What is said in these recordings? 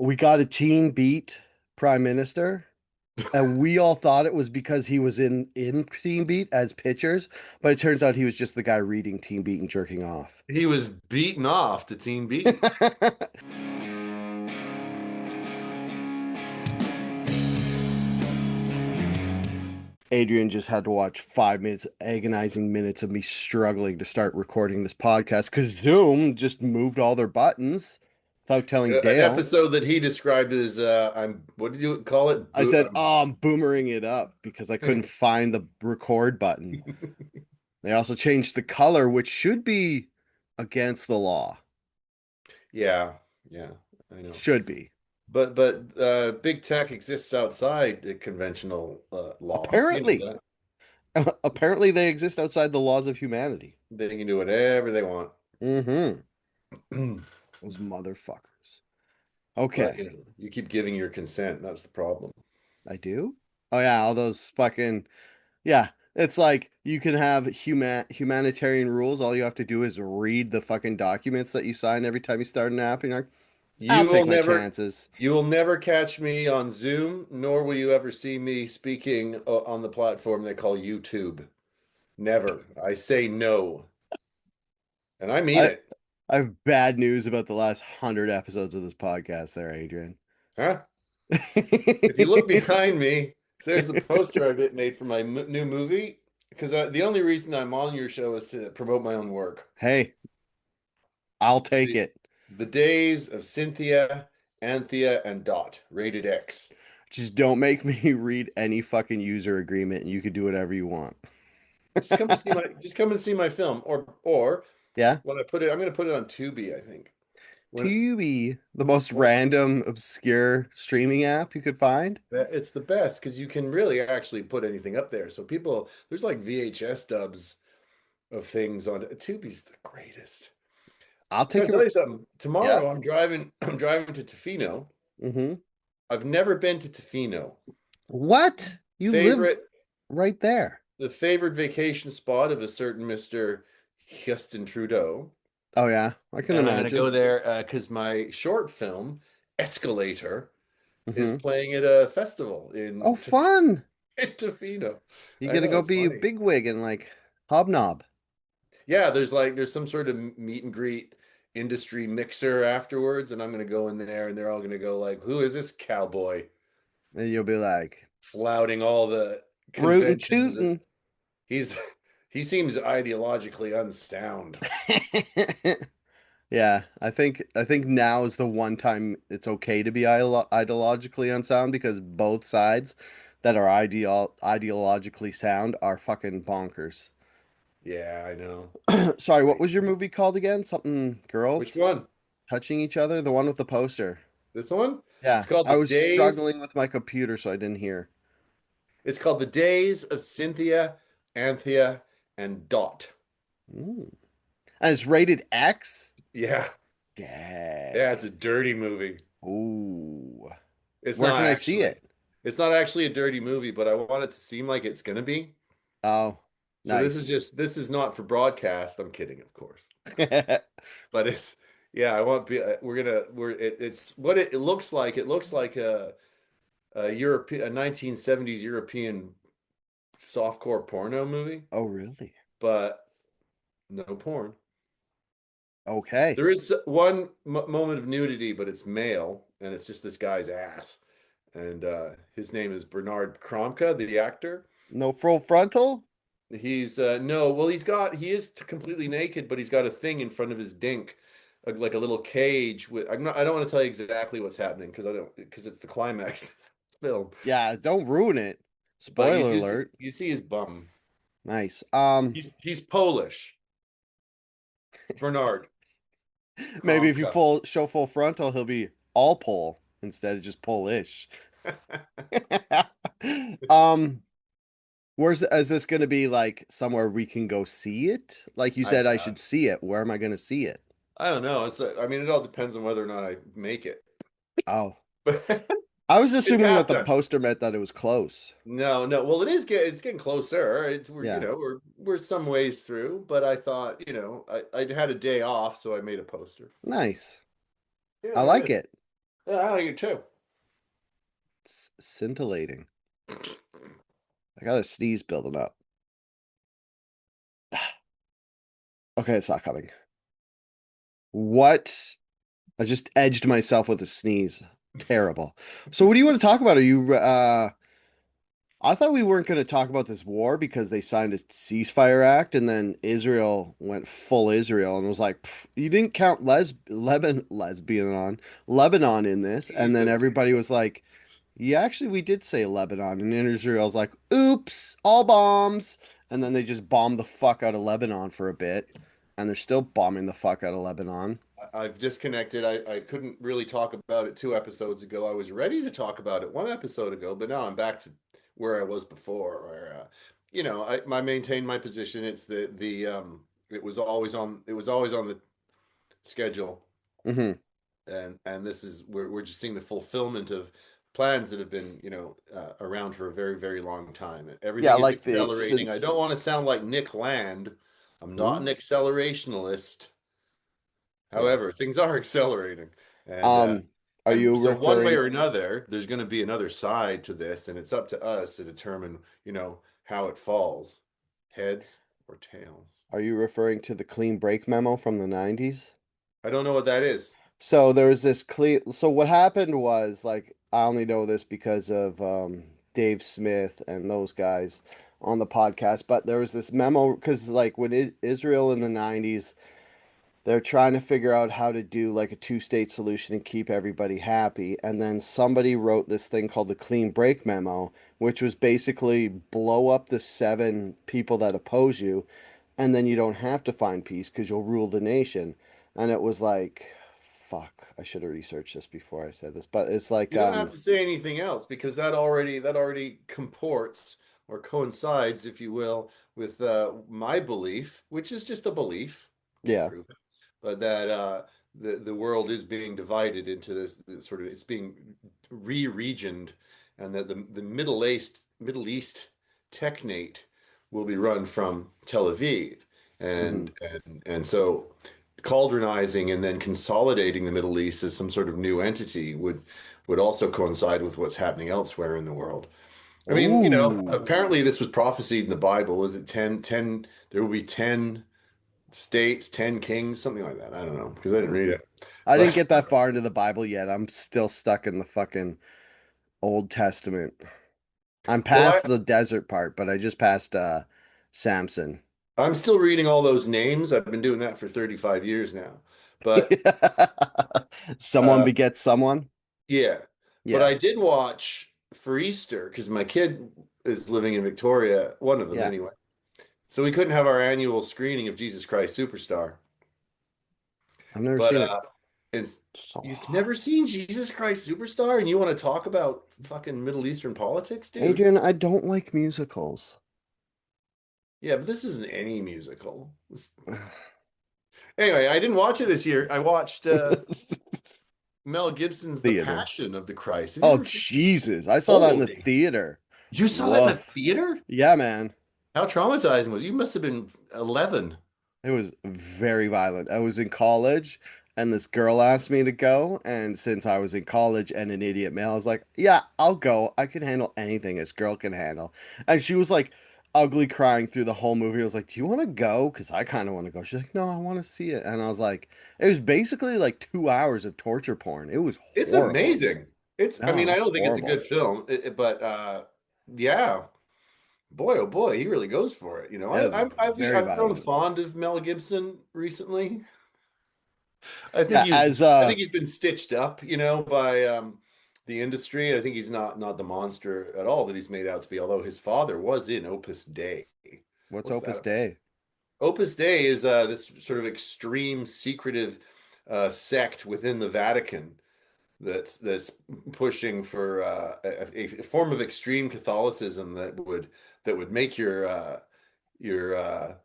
We got a teen beat prime minister, and we all thought it was because he was in Team Beat as pictures, but it turns out he was just the guy reading Team Beat and jerking off. He was beaten off to Team Beat. Adrian just had to watch 5 minutes, agonizing minutes of me struggling to start recording this podcast because Zoom just moved all their buttons without telling An Dale. episode that he described as what did you call it? I said, "Oh, I'm boomering it up because I couldn't find the record button." They also changed the color, which should be against the law. Yeah, yeah, I know. Should be. But big tech exists outside the conventional law. You know Apparently. that. Apparently they exist outside the laws of humanity. They can do whatever they want. Mm-hmm. Those motherfuckers. But Okay. you keep giving your consent. That's the problem. I do? Oh yeah, all those fucking yeah. It's like you can have humanitarian rules. All you have to do is read the fucking documents that you sign every time you start an app. And you're like, I'll You will take my never, chances. you will never catch me on Zoom, nor will you ever see me speaking on the platform they call YouTube. Never. I say no, and I mean I it. I have bad news about the last 100 episodes of this podcast there, Adrian. Huh? If you look behind me, there's the poster I made for my new movie. Because the only reason I'm on your show is to promote my own work. Hey, I'll take The, it. the Days of Cynthia, Anthea, and Dot, rated X. Just don't make me read any fucking user agreement and you can do whatever you want. Just come and see my film. Or Yeah? when I put it, I'm gonna put it on Tubi, I think. When Tubi, the most when random, obscure streaming app you could find. it's the best because you can really actually put anything up there. So people, there's like VHS dubs of things on Tubi's the greatest. I'll I gotta take tell your. you something. Yeah. Tomorrow I'm driving. I'm driving to Tofino. Mm-hmm. I've never been to Tofino. What? You live Favorite, right there. the favorite vacation spot of a certain Mr. Justin Trudeau. Oh yeah, I can And I'm gonna go imagine. there because my short film, Escalator, is Mm-hmm. playing at a festival Oh, fun. in Tofino. You I get to know go it's be a funny. bigwig and like hobnob. Yeah, there's some sort of meet and greet industry mixer afterwards, and I'm gonna go in there, and they're all gonna go like, "Who is this cowboy And you'll be like, flouting all the rootin' conventions?" tootin'. He's he seems ideologically unsound. Yeah, I think now is the one time it's okay to be ideologically unsound because both sides that are ideologically sound are fucking bonkers. Yeah, I know. Sorry, what Right. was your movie called again? Something Which girls one? touching each other? The one with the poster. This one? It's Yeah, called I The was Days. struggling with my computer, so I didn't hear. It's called The Days of Cynthia, Anthea, and Dot. Mm. And it's rated X? Yeah. Yeah, Dag. it's a dirty movie. Ooh. It's Where not can I see actually. it? It's not actually a dirty movie, but I want it to seem like it's gonna be. Oh, So nice. this is not for broadcast. I'm kidding, of course. But it's yeah, I want it's what it looks like. It looks like a 1970s European softcore porno movie, Oh, really? but no porn. Okay. There is one moment of nudity, but it's male, and it's just this guy's ass. And his name is Bernard Kromka, the actor. No full frontal? He's no, well, he is completely naked, but he's got a thing in front of his dink, like a little cage with. I don't want to tell you exactly what's happening because it's the climax of the film. Yeah, don't ruin it. But Spoiler alert. you see his bum. Nice. He's Polish, Bernard Maybe if you Kromka. full show full frontal, he'll be all pole instead of just Polish. Um, where's is this gonna be like somewhere we can go see it? Like you I said, I should see it. Where am I gonna see it? I don't know. I mean, it all depends on whether or not I make it. Oh, But I was it's assuming that the halftime. poster meant that it was close. No, no. Well, it's getting closer. Yeah, We're some ways through, but I thought, I had a day off, so I made a poster. nice. Yeah, I I like did. it. Yeah, I like it too. It's scintillating. I got a sneeze building up. Okay, it's not coming. What? I just edged myself with a sneeze. Terrible. So what do you want to talk about? Are you I thought we weren't going to talk about this war because they signed a ceasefire act and then Israel went full Israel and was like, "Pff, you didn't count Lebanon in this." And then Jesus. everybody was like, yeah, actually we did say Lebanon. And then Israel's like, oops, all bombs. And then they just bombed the fuck out of Lebanon for a bit. And they're still bombing the fuck out of Lebanon. I've disconnected. I couldn't really talk about it 2 episodes ago. I was ready to talk about it 1 episode ago, but now I'm back to where I was before, where I maintain my position. It's the it was always on the schedule, Hmm. and this is we're just seeing the fulfillment of plans that have been around for a very, very long time. Yeah, Everything is like the accelerating. I since don't want to sound like Nick Land. I'm not ooh, an accelerationalist. yeah. However, things are accelerating, and Um, are you so one way referring or another, there's going to be another side to this, and it's up to us to determine, how it falls, heads or tails. Are you referring to the clean break memo from the 90s? I don't know what that is. So there was this clean. So what happened was like I only know this because of Dave Smith and those guys on the podcast, but there was this memo because like when Israel in the 90s, they're trying to figure out how to do like a two-state solution and keep everybody happy. And then somebody wrote this thing called the clean break memo, which was basically blow up the seven people that oppose you and then you don't have to find peace because you'll rule the nation. And it was like, fuck, I should have researched this before I said this, but it's like, You don't have to say anything else because that already comports or coincides, if you will, with my belief, which is just a belief, can't yeah, prove it, but that the world is being divided into this sort of it's being re-regioned, and that the Middle East technate will be run from Tel Aviv, hmm, and so cauldronizing and then consolidating the Middle East as some sort of new entity would also coincide with what's happening elsewhere in the world. I mean, ooh, apparently this was prophesied in the Bible. Was it 10? There will be 10 states, 10 kings, something like that. I don't know because I didn't oh. read it. I didn't But get that far into the Bible yet. I'm still stuck in the fucking Old Testament. I'm well, past the desert part, but I just passed Samson. I'm still reading all those names. I've been doing that for 35 years now. But Someone uh, begets someone. yeah, but Yeah, I did watch for Easter because my kid is living in Victoria, one of them yeah. anyway. So we couldn't have our annual screening of Jesus Christ Superstar. I've never But seen it. it's So you've hot. never seen Jesus Christ Superstar and you want to talk about fucking Middle Eastern politics, dude? Adrian, I don't like musicals. Yeah, but this isn't any musical. Anyway, I didn't watch it this year. I watched Mel Gibson's The Theater. Passion of the Christ. Have you Oh, ever seen? Jesus. I saw that in the Holy. theater. You saw that in the Woof. theater? Yeah, man. How traumatizing was it? You must have been 11. It was very violent. I was in college and this girl asked me to go. And since I was in college and an idiot male, I was like, yeah, I'll go. I can handle anything this girl can handle. And she was like, ugly crying through the whole movie. I was like, do you want to go? Because I kind of want to go. She's like, no, I want to see it. And I was like, it was basically like 2 hours of torture porn. It was It's horrible. amazing. I No, mean, it I was don't think it's a horrible. good film, but yeah, boy, oh boy, he really goes for it. It was very I've grown violent. fond of Mel Gibson recently. Yeah, as I think he's been stitched up, by the industry. I think he's not the monster at all that he's made out to be. Although his father was in Opus Dei. what's What's that Opus about? Dei? Opus Dei is this sort of extreme secretive sect within the Vatican that's pushing for a form of extreme Catholicism that would make your your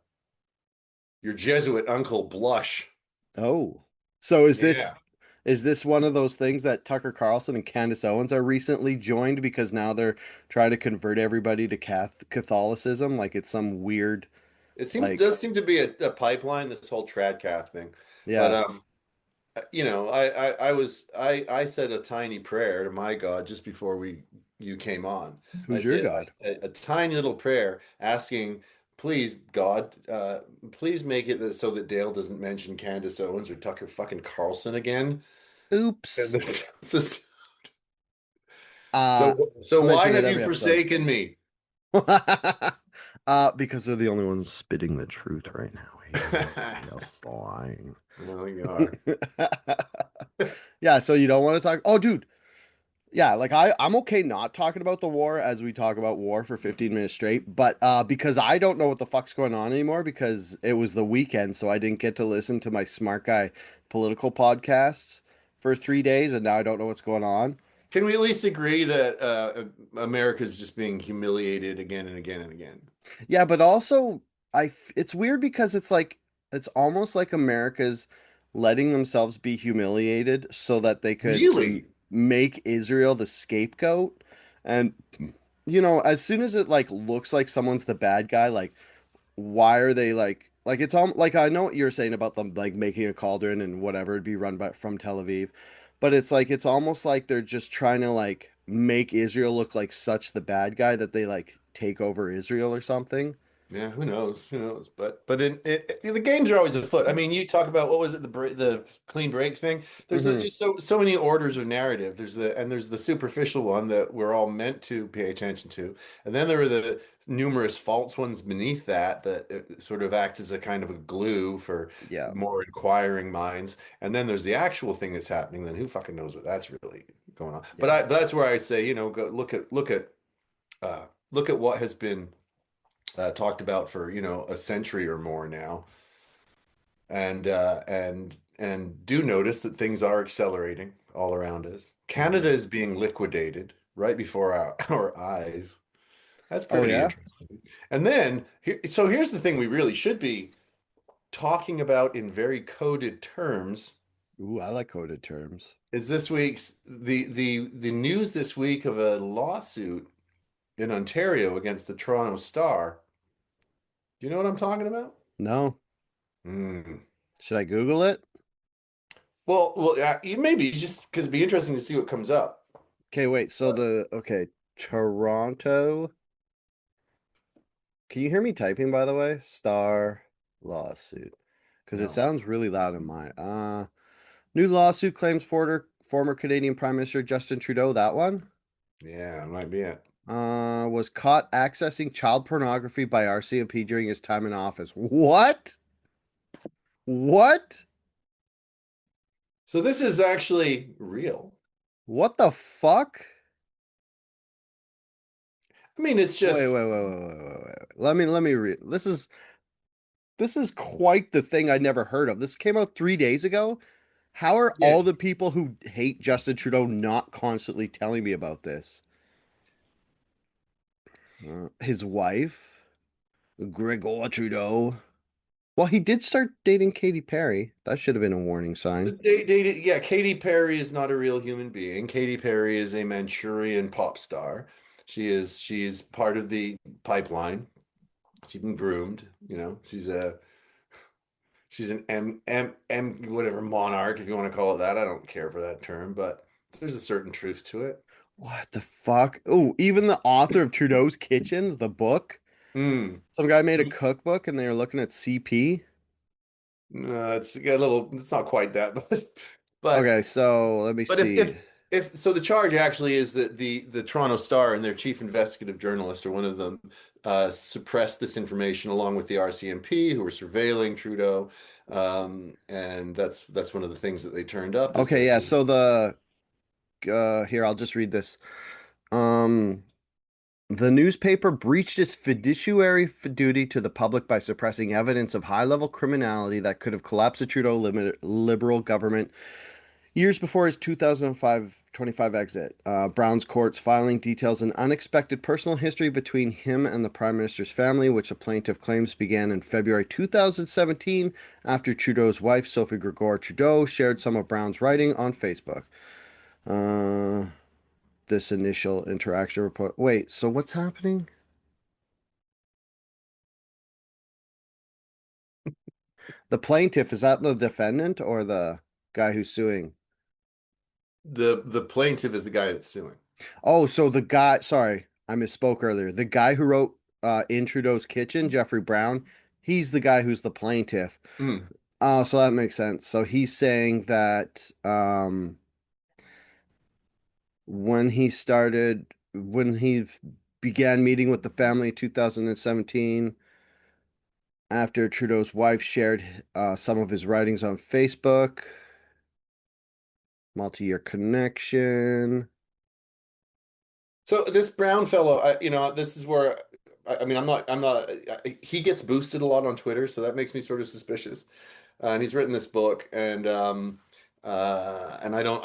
Jesuit uncle blush. Oh. So Yeah, is this one of those things that Tucker Carlson and Candace Owens are recently joined because now they're trying to convert everybody to Catholicism? Like it's some weird, it seems like, does seem to be a pipeline, this whole trad cath thing, but yeah. I said a tiny prayer to my God just before we you came on. I Who's your said god? a tiny little prayer asking, please God, please make it so that Dale doesn't mention Candace Owens or Tucker fucking Carlson again. And Oops. this, Uh, so I why mentioned it have you every episode. forsaken me? Because they're the only ones spitting the truth right now, Adrian. Everybody else is lying. Well, you are. Yeah, so you don't want to talk. Oh, dude. Yeah, like I'm okay not talking about the war as we talk about war for 15 minutes straight, but because I don't know what the fuck's going on anymore because it was the weekend, so I didn't get to listen to my smart guy political podcasts for 3 days, and now I don't know what's going on. Can we at least agree that America's just being humiliated again and again and again? Yeah, but also it's weird because it's like it's almost like America's letting themselves be humiliated so that they could Really? make Israel the scapegoat. And as soon as it like looks like someone's the bad guy, like why are they like it's all like I know what you're saying about them like making a cauldron and whatever it'd be run by from Tel Aviv, but it's like it's almost like they're just trying to like make Israel look like such the bad guy that they like take over Israel or something. Yeah, who knows? Who knows? The games are always afoot. I mean, you talk about what was it, the clean break thing. Hmm. Just so many orders of narrative. There's the superficial one that we're all meant to pay attention to, and then there are the numerous false ones beneath that sort of act as a kind of a glue for Yeah. more inquiring minds. And then there's the actual thing that's happening. Then who fucking knows what that's really going on? Yeah. But that's where I'd say, go look at what has been talked about for, a century or more now. And do notice that things are accelerating all around us. Canada Hmm. is being liquidated right before our eyes. That's Oh pretty yeah. interesting. And then so here's the thing we really should be talking about in very coded terms Ooh, I like coded terms. is this week's the news this week of a lawsuit in Ontario against the Toronto Star. Do you know what I'm talking about? No. Hmm. Should I Google it? Maybe just because it'd be interesting to see what comes up. Okay, wait. So Toronto. Can you hear me typing, by the way? Star lawsuit. Because it No. sounds really loud in mine. New lawsuit claims former Canadian Prime Minister Justin Trudeau, that one, Yeah, it might be it. was caught accessing child pornography by RCMP during his time in office. What? What? So this is actually real. What the fuck? I mean, it's Wait, wait, just, wait, wait, wait, wait, wait. Let me read. This is quite the thing I never heard of. This came out 3 days ago. How are yeah. all the people who hate Justin Trudeau not constantly telling me about this? His wife, Gregor Trudeau. Well, he did start dating Katy Perry. That should have been a warning sign. Yeah, Katy Perry is not a real human being. Katy Perry is a Manchurian pop star. She's part of the pipeline. She's been groomed, she's an M whatever monarch, if you want to call it that. I don't care for that term, but there's a certain truth to it. What the fuck? Oh, even the author of Trudeau's Kitchen, the book. Hmm. Some guy made a cookbook and they were looking at CP. No, it's got a little. It's not quite that, but Okay, so let me but see. if so, the charge actually is that the Toronto Star and their chief investigative journalist, or one of them, suppressed this information along with the RCMP, who were surveilling Trudeau, and that's one of the things that they turned up is Okay, that yeah, so the here, I'll just read this. Um The newspaper breached its fiduciary duty to the public by suppressing evidence of high-level criminality that could have collapsed the Trudeau Liberal government years before his 2025 exit. Brown's courts filing details an unexpected personal history between him and the Prime Minister's family, which the plaintiff claims began in February 2017 after Trudeau's wife, Sophie Gregor Trudeau, shared some of Brown's writing on Facebook. Uh, this initial interaction report. Wait, so what's happening? The plaintiff, is that the defendant or the guy who's suing? The plaintiff is the guy that's suing. Oh, so the guy, sorry, I misspoke earlier. The guy who wrote In Trudeau's Kitchen, Jeffrey Brown, he's the guy who's the plaintiff. Mm. Oh, so that makes sense. So he's saying that when he began meeting with the family in 2017, after Trudeau's wife shared some of his writings on Facebook, multi-year connection. So this Brown fellow, this is where I mean, I'm not. He gets boosted a lot on Twitter, so that makes me sort of suspicious. And he's written this book, and I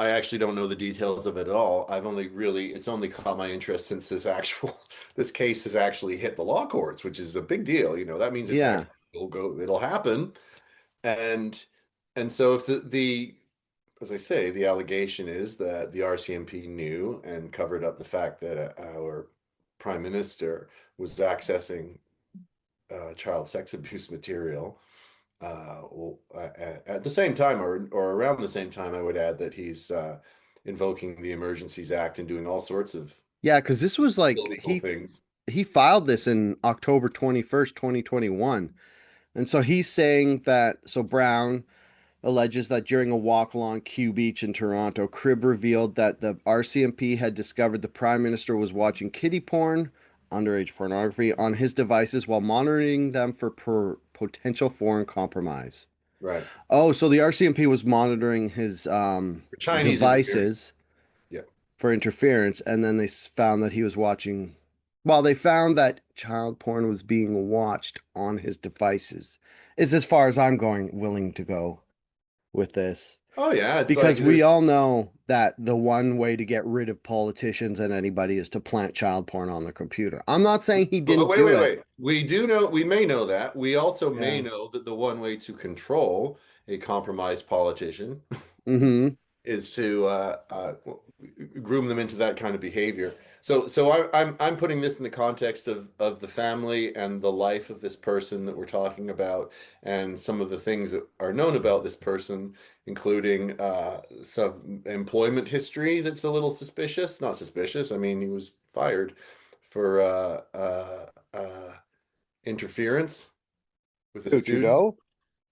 actually don't know the details of it at all. It's only caught my interest since this case has actually hit the law courts, which is a big deal. That means Yeah. it'll happen, and so if the as I say, the allegation is that the RCMP knew and covered up the fact that our prime minister was accessing child sex abuse material. Well, at the same time, or around the same time, I would add that he's invoking the Emergencies Act and doing all sorts of Yeah, because this was like illegal things. he filed this in October 21st, 2021. And so he's saying that so Brown alleges that during a walk along Q Beach in Toronto, Cribb revealed that the RCMP had discovered the Prime Minister was watching kiddie porn, underage pornography, on his devices while monitoring them for potential foreign compromise. Right. Oh, so the RCMP was monitoring his For Chinese interference. devices Yeah. for interference, and then they found that he was watching. Well, they found that child porn was being watched on his devices. Is as far as I'm willing to go with this. Oh yeah, it's like Because we there's. all know that the one way to get rid of politicians and anybody is to plant child porn on their computer. I'm not saying he Oh, didn't wait, do wait, it. wait. We may know that. We also may Yeah. know that the one way to control a compromised politician Mm-hmm. is to groom them into that kind of behavior. So I'm putting this in the context of the family and the life of this person that we're talking about, and some of the things that are known about this person, including some employment history that's a little suspicious. Not suspicious. I mean, he was fired for interference with a Who, student. Trudeau?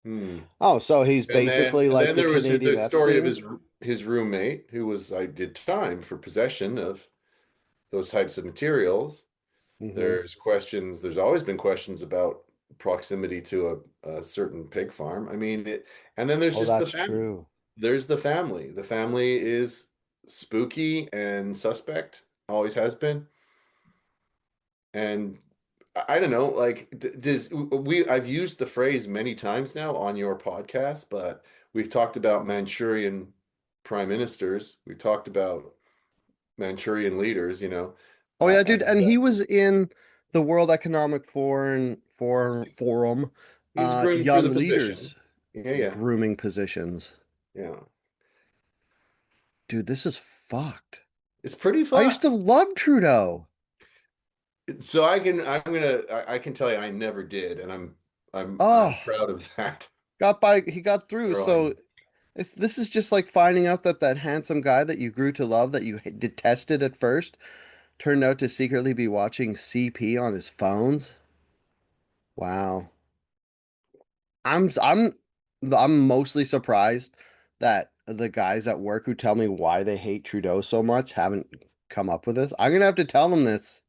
Hmm. Oh, so he's basically And like then the there was Canadian the story of Epstein? his roommate who was I did time for possession of those types of materials. Mm-hmm. There's always been questions about proximity to a certain pig farm. I mean, and then there's Oh, just the that's family. true. There's the family. The family is spooky and suspect, always has been. And I don't know, like, does I've used the phrase many times now on your podcast, but we've talked about Manchurian prime ministers. We've talked about Manchurian leaders, Oh yeah, dude, and and he was in the World Economic Forum, he was groomed for the young position. leaders Yeah, yeah, grooming positions. yeah. Dude, this is fucked. It's pretty I used fucked. to love Trudeau. So I can tell you I never did, and I'm Oh, proud of that. he got through. Or on. So this is just like finding out that that handsome guy that you grew to love, that you detested at first, turned out to secretly be watching CP on his phones. Wow. I'm I'm I'm mostly surprised that the guys at work who tell me why they hate Trudeau so much haven't come up with this. I'm gonna have to tell them this,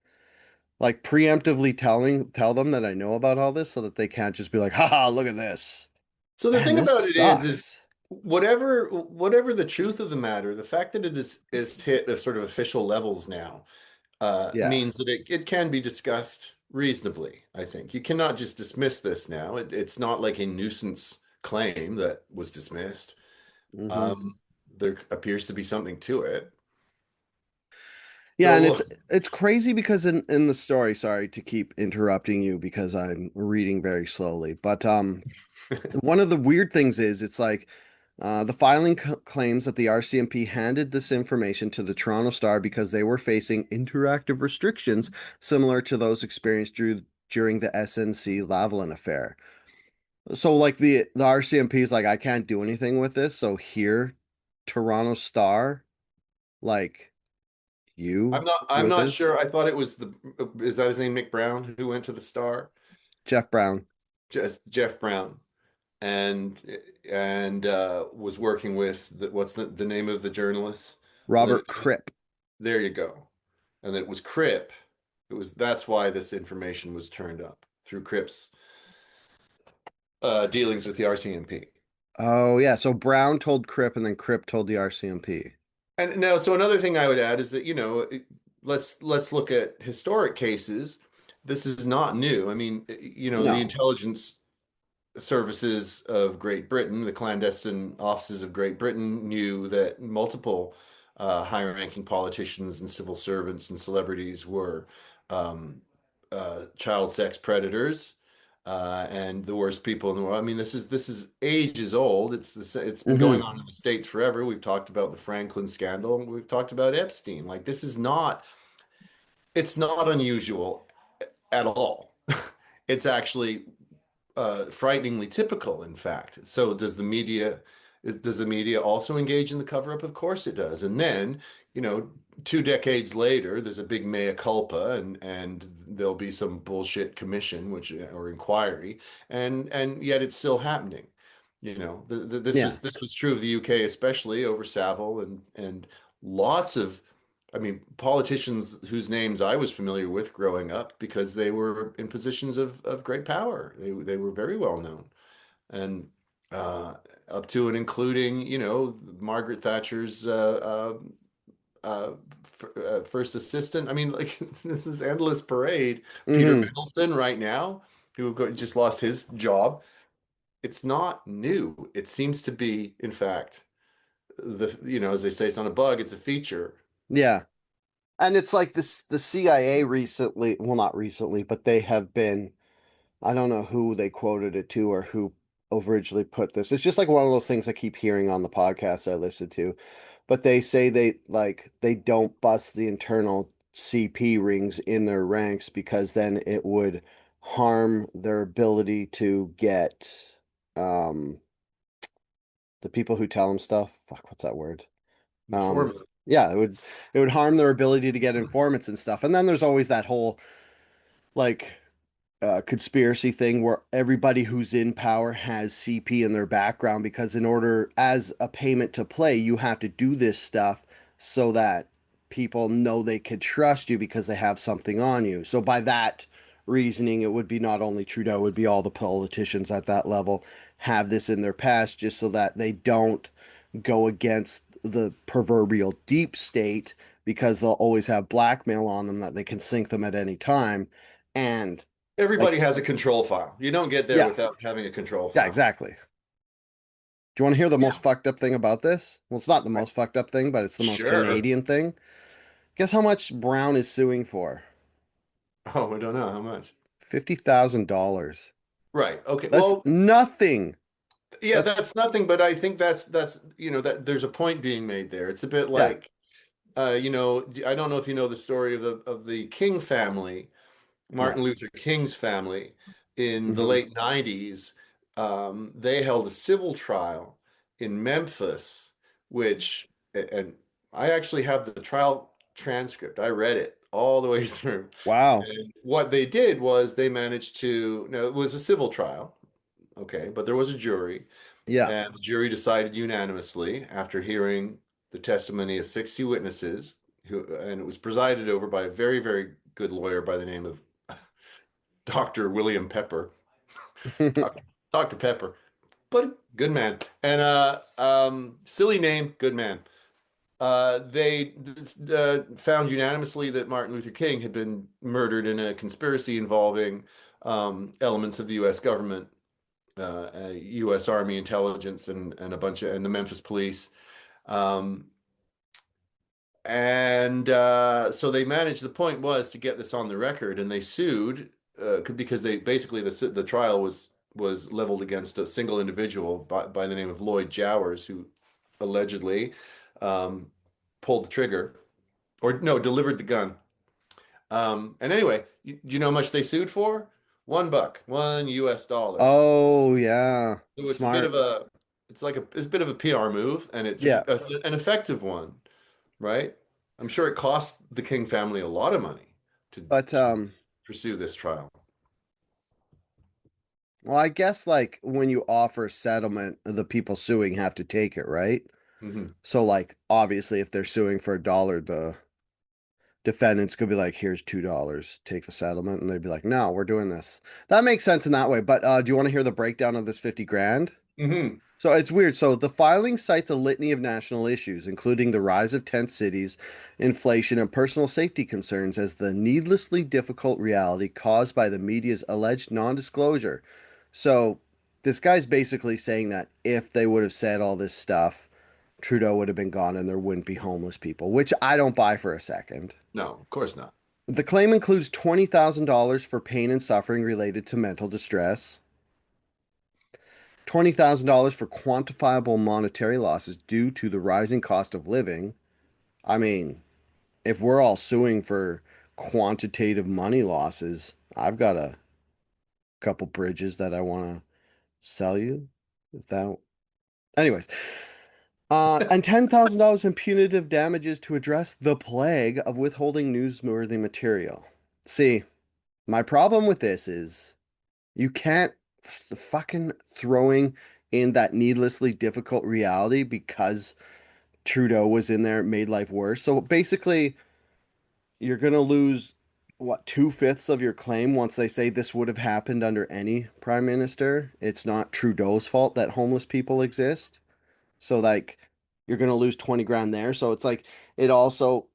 like preemptively tell them that I know about all this so that they can't just be like, haha, look at this. So the Man, thing this about it is sucks. whatever the truth of the matter, the fact that it is hit a sort of official levels now Yeah. means that it can be discussed reasonably, I think. You cannot just dismiss this now. It's not like a nuisance claim that was dismissed. Hmm. Um, there appears to be something to it. Yeah, So and look, it's crazy because in the story, sorry to keep interrupting you because I'm reading very slowly, but one of the weird things is it's like the filing claims that the RCMP handed this information to the Toronto Star because they were facing interactive restrictions similar to those experienced during the SNC Lavalin affair. So like the RCMP is like, I can't do anything with this. So here, Toronto Star, like you do I'm with not this. sure. I thought it was the is that his name, Mick Brown, who went to the Star? Jeff Brown, Just Jeff Brown. And was working with what's the name of the journalist? Robert Cripp. There you go. And it was Crip. It was That's why this information was turned up through Crip's dealings with the RCMP. Oh yeah, so Brown told Cripp, and then Cripp told the RCMP. And now, so another thing I would add is that, let's look at historic cases. This is not new. I mean, the No. intelligence services of Great Britain, the clandestine offices of Great Britain, knew that multiple high-ranking politicians and civil servants and celebrities were child sex predators and the worst people in the world. I mean, this is ages old. It's been going Hmm. on in the States forever. We've talked about the Franklin scandal. We've talked about Epstein. Like this is not. It's not unusual at all. It's actually frighteningly typical, in fact. So does the media also engage in the cover-up? Of course it does. And then, you know, 2 decades later, there's a big mea culpa and there'll be some bullshit commission, or inquiry, and yet it's still happening. Yeah. This was true of the UK, especially over Savile and lots of I mean, politicians whose names I was familiar with growing up because they were in positions of great power. They were very well known, and uh, up to and including, Margaret Thatcher's first assistant. I mean, like this is endless parade. Peter Hmm. Mendelsohn right now, just lost his job. It's not new. It seems to be, in fact, as they say, it's not a bug, it's a feature. Yeah. And it's like this, the CIA recently, well, not recently, but they have been, I don't know who they quoted it to or who originally put this. It's just like one of those things I keep hearing on the podcast I listen to. But they say they don't bust the internal CP rings in their ranks because then it would harm their ability to get um the people who tell them stuff. Fuck, what's that word? Um Informant. yeah, it would harm their ability to get informants and stuff. And then there's always that whole like conspiracy thing where everybody who's in power has CP in their background because in order as a payment to play, you have to do this stuff so that people know they could trust you because they have something on you. So by that reasoning, it would be not only Trudeau, it would be all the politicians at that level have this in their past just so that they don't go against the proverbial deep state because they'll always have blackmail on them that they can sink them at any time. And like, Everybody has a control file. You don't get there yeah, without having a control yeah, file. exactly. Do you want to hear the Yeah. most fucked up thing about this? Well, it's not the I- most fucked up thing, but it's the most Sure. Canadian thing. Guess how much Brown is suing for? Oh, I don't know how much. $50,000. Right. Okay. That's Well, nothing. yeah, That's that's nothing, but I think that's that there's a point being made there. It's a bit yeah, like I don't know if you know the story of the King family, Martin no. Luther King's family in the Hmm. late 90s. They held a civil trial in Memphis, which, and I actually have the trial transcript. I read it all the way through. Wow. And what they did was they managed to, no, it was a civil trial, okay, but there was a jury, Yeah. and the jury decided unanimously after hearing the testimony of 60 witnesses, and it was presided over by a very, very good lawyer by the name of Dr. William Pepper. Dr. Dr. Pepper, but good man. And silly name, good man. They found unanimously that Martin Luther King had been murdered in a conspiracy involving elements of the U.S. government, U.S. Army intelligence, and and the Memphis police. Um, and so they managed. The point was to get this on the record, and they sued because they basically the trial was leveled against a single individual by the name of Lloyd Jowers, who allegedly um, pulled the trigger, or no, delivered the gun. And anyway, you know how much they sued for? $1, $1. Oh yeah, So it's a bit of smart. a, it's a bit of a PR move, and it's Yeah, an effective one, right? I'm sure it cost the King family a lot of money to but pursue this trial. well, I guess like when you offer a settlement, the people suing have to take it, right? Hmm. So like obviously if they're suing for $1, the defendants could be like, here's $2, take the settlement, and they'd be like, no, we're doing this. That makes sense in that way. But do you want to hear the breakdown of this 50 grand? Hmm. So it's weird. So the filing cites a litany of national issues, including the rise of tent cities, inflation, and personal safety concerns as the needlessly difficult reality caused by the media's alleged non-disclosure. So this guy's basically saying that if they would have said all this stuff, Trudeau would have been gone and there wouldn't be homeless people, which I don't buy for a second. No, of course not. The claim includes $20,000 for pain and suffering related to mental distress, $20,000 for quantifiable monetary losses due to the rising cost of living. I mean, if we're all suing for quantitative money losses, I've got a couple bridges that I want to sell you. If that, anyways, and $10,000 in punitive damages to address the plague of withholding newsworthy material. See, my problem with this is you can't fucking throwing in that needlessly difficult reality because Trudeau was in there, made life worse. So basically, you're gonna lose what 2/5 of your claim once they say this would have happened under any prime minister. It's not Trudeau's fault that homeless people exist. So like you're gonna lose 20 grand there. So it's like it also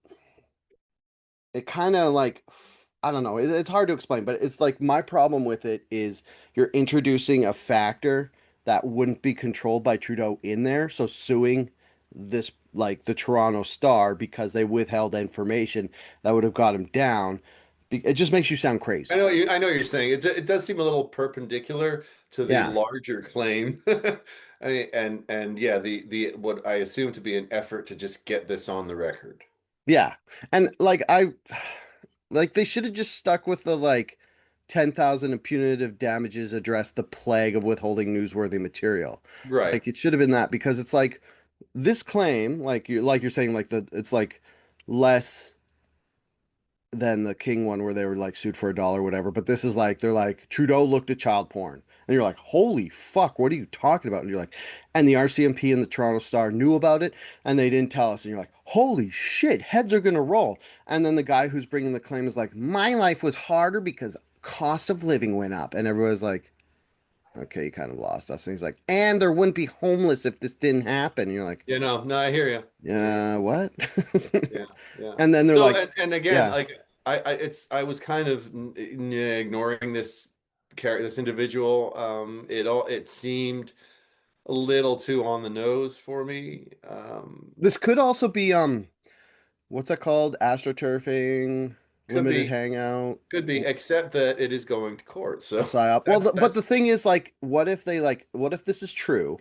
it kind of like I don't know. It's hard to explain, but it's like my problem with it is you're introducing a factor that wouldn't be controlled by Trudeau in there. So suing this like the Toronto Star because they withheld information that would have got him down. It just makes you sound crazy. I know what you're saying. It does seem a little perpendicular to the Yeah. larger claim. I mean, and yeah, the what I assume to be an effort to just get this on the record. Yeah. And like like they should have just stuck with the like 10,000 in punitive damages address the plague of withholding newsworthy material. Right. Like it should have been that because it's like this claim, like you're saying, like the it's like less than the King one where they were like sued for $1 or whatever. But this is like they're like Trudeau looked at child porn. And you're like, holy fuck, what are you talking about? And you're like, and the RCMP and the Toronto Star knew about it and they didn't tell us. And you're like, holy shit, heads are gonna roll. And then the guy who's bringing the claim is like, my life was harder because cost of living went up. And everyone's like, okay, you kind of lost us. And he's like, and there wouldn't be homeless if this didn't happen. And you're like, You know, no, I hear you. I hear you. yeah, what? Yeah, yeah. And then they're So, like, and again, yeah, like I was kind of ignoring this character, this individual. It seemed a little too on the nose for me. this could also be what's that called? Astroturfing, Could limited be, hangout, could be, except that it is going to court. a So psyop. Well, but that's the thing is, like, what if this is true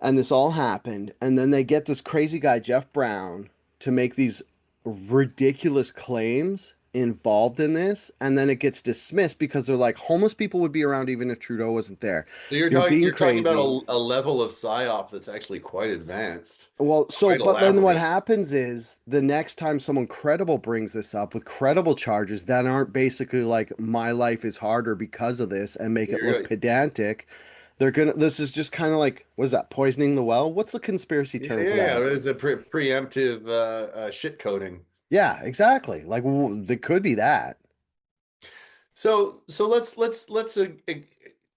and this all happened, and then they get this crazy guy Jeff Brown to make these ridiculous claims involved in this, and then it gets dismissed because they're like, homeless people would be around even if Trudeau wasn't there. so You're being you're talking about crazy. a level of psyop that's actually quite advanced, Well, so, quite but then what elaborate. happens is the next time someone credible brings this up with credible charges that aren't basically like my life is harder because of this and make it look You're, pedantic, they're gonna, this is just kind of like, what is that, poisoning the well? What's the conspiracy yeah, term yeah, for yeah. that? It's a preemptive shit coding. Yeah, exactly. Like, it could be that. So let's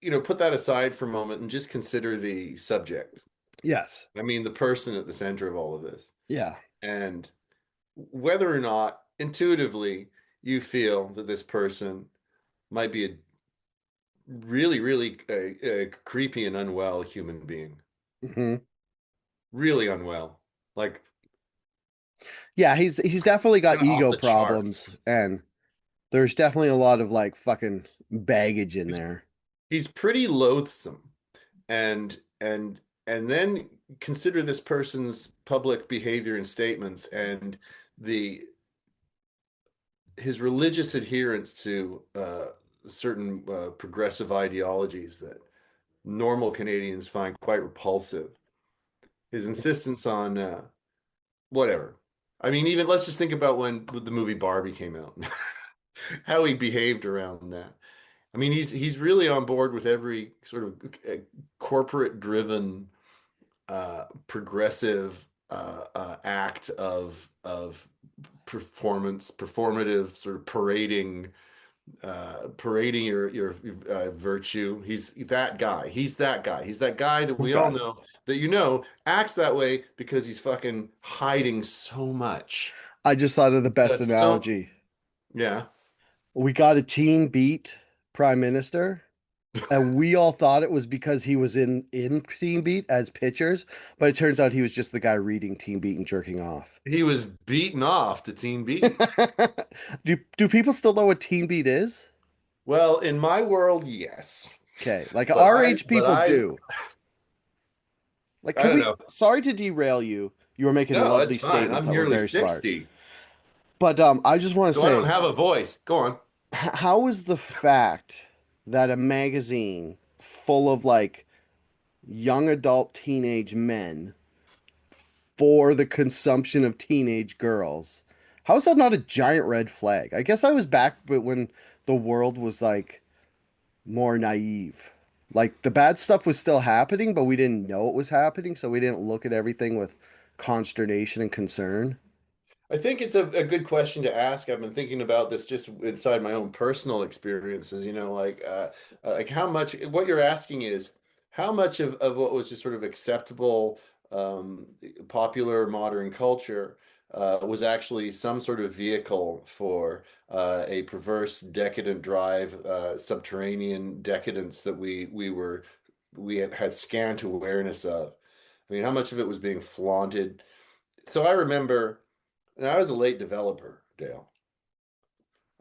you know, put that aside for a moment and just consider the subject. Yes. I mean, the person at the center of all of this, Yeah. and whether or not intuitively you feel that this person might be a really creepy and unwell human being, Hmm. really unwell, like Yeah, he's definitely got kind of off ego the charts. problems, and there's definitely a lot of like fucking baggage in He's there. he's pretty loathsome, and then consider this person's public behavior and statements and the his religious adherence to certain progressive ideologies that normal Canadians find quite repulsive. His insistence on whatever. I mean, even let's just think about when the movie Barbie came out, how he behaved around that. I mean, he's really on board with every sort of corporate driven progressive act of performative sort of parading your virtue. He's that guy. He's that guy. He's that guy that we all Okay. know that you know acts that way because he's fucking hiding so much. I just thought of the best That's so analogy. yeah. We got a teen beat prime minister, and we all thought it was because he was in Team Beat as pitchers, but it turns out he was just the guy reading Team Beat and jerking off. He was beaten off to Teen Beat. Do people still know what Teen Beat is? Well, in my world, yes. Okay, like But our I age but people I do. Like, I can don't we? know. Sorry to derail you. You were making No, that's lovely fine. statements I'm that were nearly very smart. 60, But I just want to so I don't say, have a voice. Go on. how is the fact that a magazine full of like young adult teenage men for the consumption of teenage girls. How is that not a giant red flag? I guess I was back but when the world was like more naive. Like the bad stuff was still happening, but we didn't know it was happening, so we didn't look at everything with consternation and concern. I think it's a good question to ask. I've been thinking about this just inside my own personal experiences, like how much, what you're asking is how much of what was just sort of acceptable, popular modern culture was actually some sort of vehicle for a perverse, decadent drive, subterranean decadence that we had scant awareness of. I mean, how much of it was being flaunted? So I remember. And I was a late developer, Dale.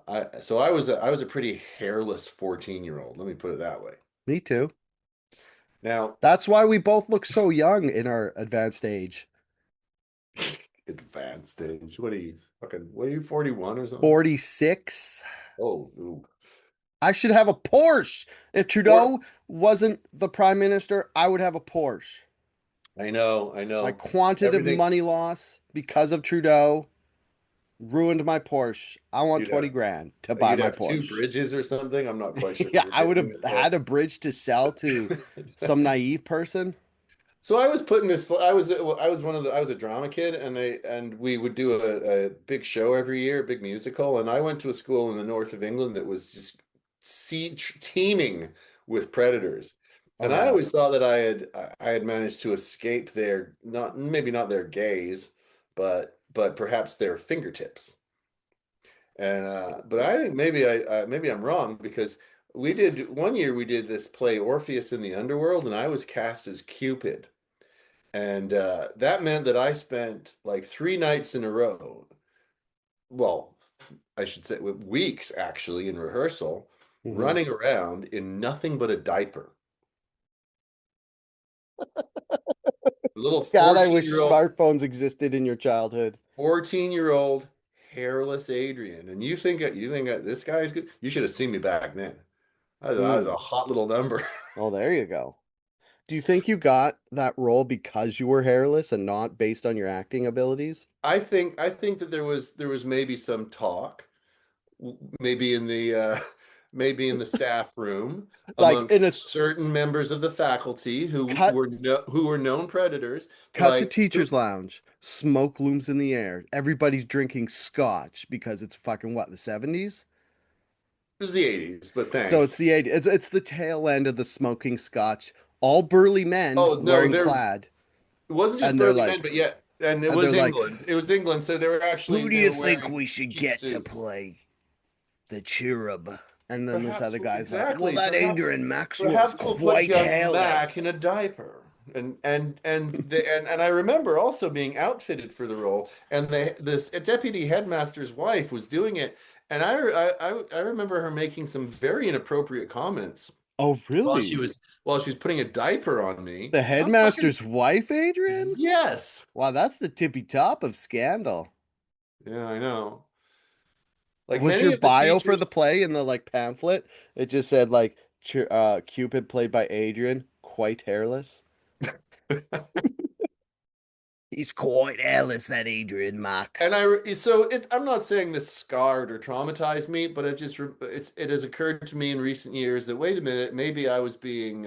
I was a pretty hairless 14-year-old. Let me put it that way. Me too. Now, That's why we both look so young in our advanced age. advanced age. What are you, 41 or something? 46. Oh, ooh. I should have a Porsche. If Or Trudeau wasn't the prime minister, I would have a Porsche. I My know. quantitative Everything money loss because of Trudeau ruined my Porsche. I want you'd 20 have grand to buy you'd my have two Porsche. bridges or something. I'm not quite sure what Yeah, you're I would doing have with had a bridge to sell to some that. naive person. So I was putting this. I was a drama kid, and we would do a big show every year, a big musical. And I went to a school in the north of England that was just teeming with predators. Oh And I yeah. always thought that I had managed to escape their not maybe not their gaze, but perhaps their fingertips. And but I think maybe I'm wrong because we did one year we did this play Orpheus in the Underworld, and I was cast as Cupid. And that meant that I spent like 3 nights in a row. Well, I should say weeks actually in rehearsal, Hmm. running around in nothing but a diaper. A little God, I 14 wish year old, smartphones existed in your childhood. 14-year-old hairless Adrian. And you think this guy's good? You should have seen me back then. I was a Hmm. hot little number. Oh, there you go. Do you think you got that role because you were hairless and not based on your acting abilities? I think that there was maybe some talk maybe in the maybe in the staff room Like amongst in a certain members of the faculty who cut were who were known predators, cut to like teacher's lounge. Smoke looms in the air. Everybody's drinking scotch because it's fucking what, the 70s? it was the 80s, but So it's thanks. the 80s. It's the tail end of the smoking scotch. All burly men Oh no, wearing there plaid, it wasn't just and they're burly men, like, but yet, and it and they're was like, England. It was England, so they were "Who actually do they you were think wearing we should cheap get to suits. play the cherub?" And then this Perhaps other guy's like, "Well, exactly. that Perhaps Adrian Maxwell's perhaps we'll put quite young Mac in hairless." a diaper. And I remember also being outfitted for the role, and this deputy headmaster's wife was doing it, and I remember her making some very inappropriate comments Oh, while she really? was while she was putting a diaper on me. The I'm fucking headmaster's wife, Adrian? yes. Wow, that's the tippy top of scandal. Yeah, I know. Like Was many your of the bio for the teachers. play in the like pamphlet? It just said like Cupid played by Adrian, quite hairless. He's quite hairless, that Adrian Mark. And I'm not saying this scarred or traumatized me, but it has occurred to me in recent years that wait a minute, maybe I was being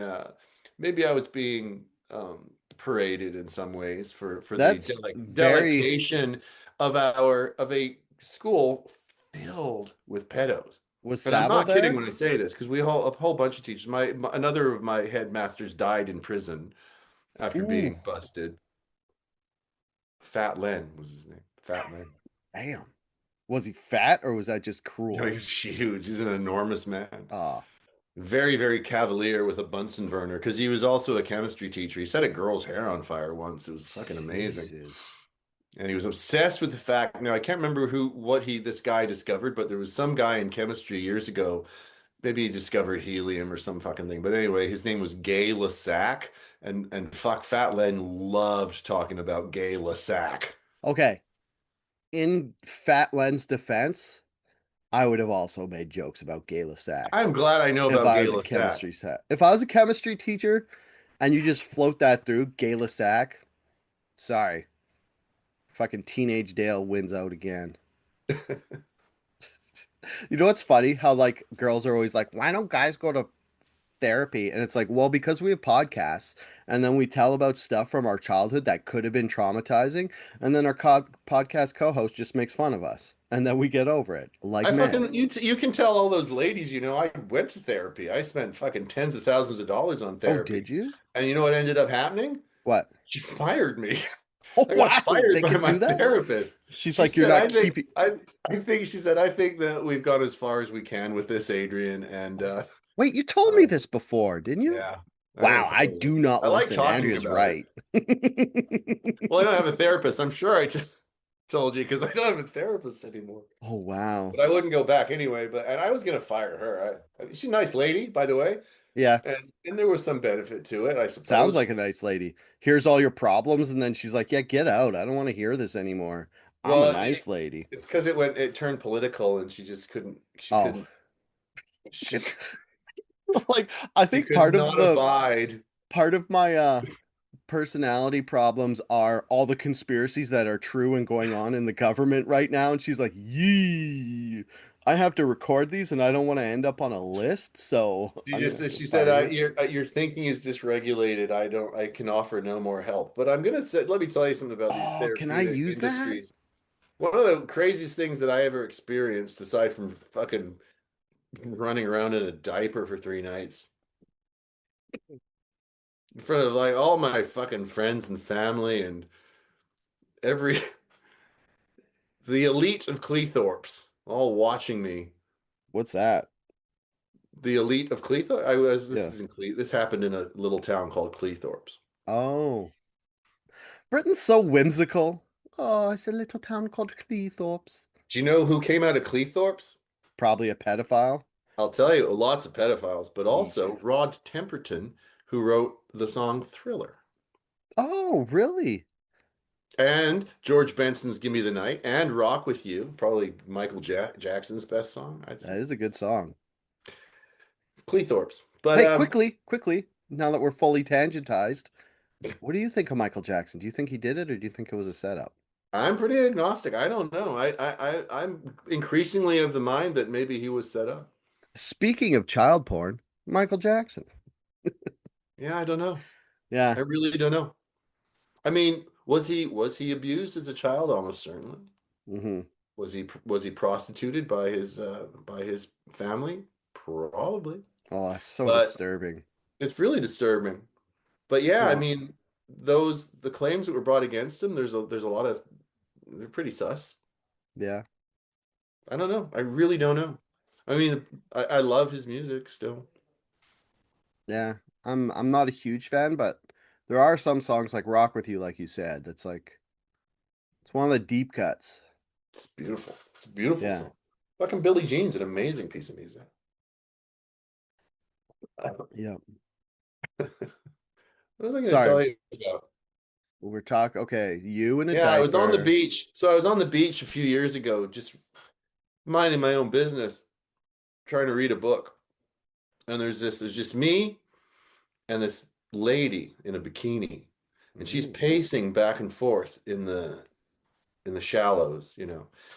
paraded in some ways for the That's very delectation of a school filled with pedos. was And I'm Sabo not kidding there? when I say this because a whole bunch of teachers. Another of my headmasters died in prison after Ooh, being busted. Fat Len was his name. Fat Len. damn. Was he fat or was that just No, cruel? he's huge. He's an enormous man. Ah, Very, very cavalier with a Bunsen burner because he was also a chemistry teacher. He set a girl's hair on fire once. It was fucking amazing. Jesus. And he was obsessed with the fact. Now I can't remember what this guy discovered, but there was some guy in chemistry years ago. Maybe he discovered helium or some fucking thing. But anyway, his name was Gay Lussac, and fuck, Fat Len loved talking about Gay Lussac. Okay, in Fat Len's defense, I would have also made jokes about Gay Lussac I'm glad I know if about I Gay was a Lussac. chemistry set. If I was a chemistry teacher and you just float that through, Gay Lussac, sorry, fucking teenage Dale wins out again. You know what's funny? How like girls are always like, why don't guys go to therapy? And it's like, well, because we have podcasts and then we tell about stuff from our childhood that could have been traumatizing. And then our podcast co host just makes fun of us. And then we get over it like I men. fucking you can tell all those ladies, I went to therapy. I spent fucking tens of thousands of dollars on Oh, did therapy. you? And you know what ended up happening? What? She fired me. Oh, I got wow. fired They by could my do that? therapist. She's She like, you're said, not keeping. I think that we've gone as far as we can with this, Adrian. And Wait, you told me uh, this before, didn't you? yeah, I think I Wow, I told her. do not I like listen. talking Andrea's about it. right. Well, I don't have a therapist. I'm sure I just told you because I don't have a therapist anymore. Oh, wow. But I wouldn't go back anyway. And I was gonna fire her. She's a nice lady, by the way, Yeah, and there was some benefit to it, I sounds suppose. like a nice lady. Here's all your problems, and then she's like, yeah, get out. I don't want to hear this anymore. I'm a Well, nice lady. it's because it turned political, and she just couldn't. Oh, She it's like I she think could not abide. part of my personality problems are all the conspiracies that are true and going on in the government right now. And she's like, yee, I have to record these and I don't want to end up on a list, so I'm gonna have to She said, fire you. your thinking is dysregulated. I can offer no more help." But I'm gonna say, let me tell you something about these Oh, can I therapeutic use that? industries. One of the craziest things that I ever experienced, aside from fucking running around in a diaper for 3 nights in front of like all my fucking friends and family and every the elite of Cleethorpes all watching me. What's that? The elite of Cleethorpes. I was this Yeah. is in Cle This happened in a little town called Cleethorpes. Oh, Britain's so whimsical. Oh, it's a little town called Cleethorpes. Do you know who came out of Cleethorpes? Probably a pedophile. I'll tell you, lots of pedophiles, but Eek. also Rod Temperton, who wrote the song Thriller, Oh, really? and George Benson's Give Me the Night, and Rock with You, probably Michael Jackson's best song, I'd That say. is a good song. Cleethorpes. But Hey, quickly, now that we're fully tangentized, what do you think of Michael Jackson? Do you think he did it or do you think it was a setup? I'm pretty agnostic. I don't know. I'm increasingly of the mind that maybe he was set up. Speaking of child porn, Michael Jackson. Yeah, I don't know. I Yeah. really don't know. I mean, was he abused as a child? Almost certainly. Hmm. Was he prostituted by his family? Probably. Oh, that's so But disturbing. it's really disturbing. But yeah, I Well, mean, the claims that were brought against him, there's a lot of they're pretty sus. yeah. I don't know. I really don't know. I mean, I love his music still. Yeah. I'm not a huge fan, but there are some songs like Rock With You, like you said, that's like it's one of the deep cuts. It's beautiful. It's a beautiful Yeah. song. Fucking Billie Jean's an amazing piece of music. Yeah. What was I going to Sorry. tell you about? We're talking okay, you in a Yeah, I was on the diaper. beach. So I was on the beach a few years ago, just minding my own business, trying to read a book. And there's just me and this lady in a bikini. And she's Ooh. pacing back and forth in the shallows,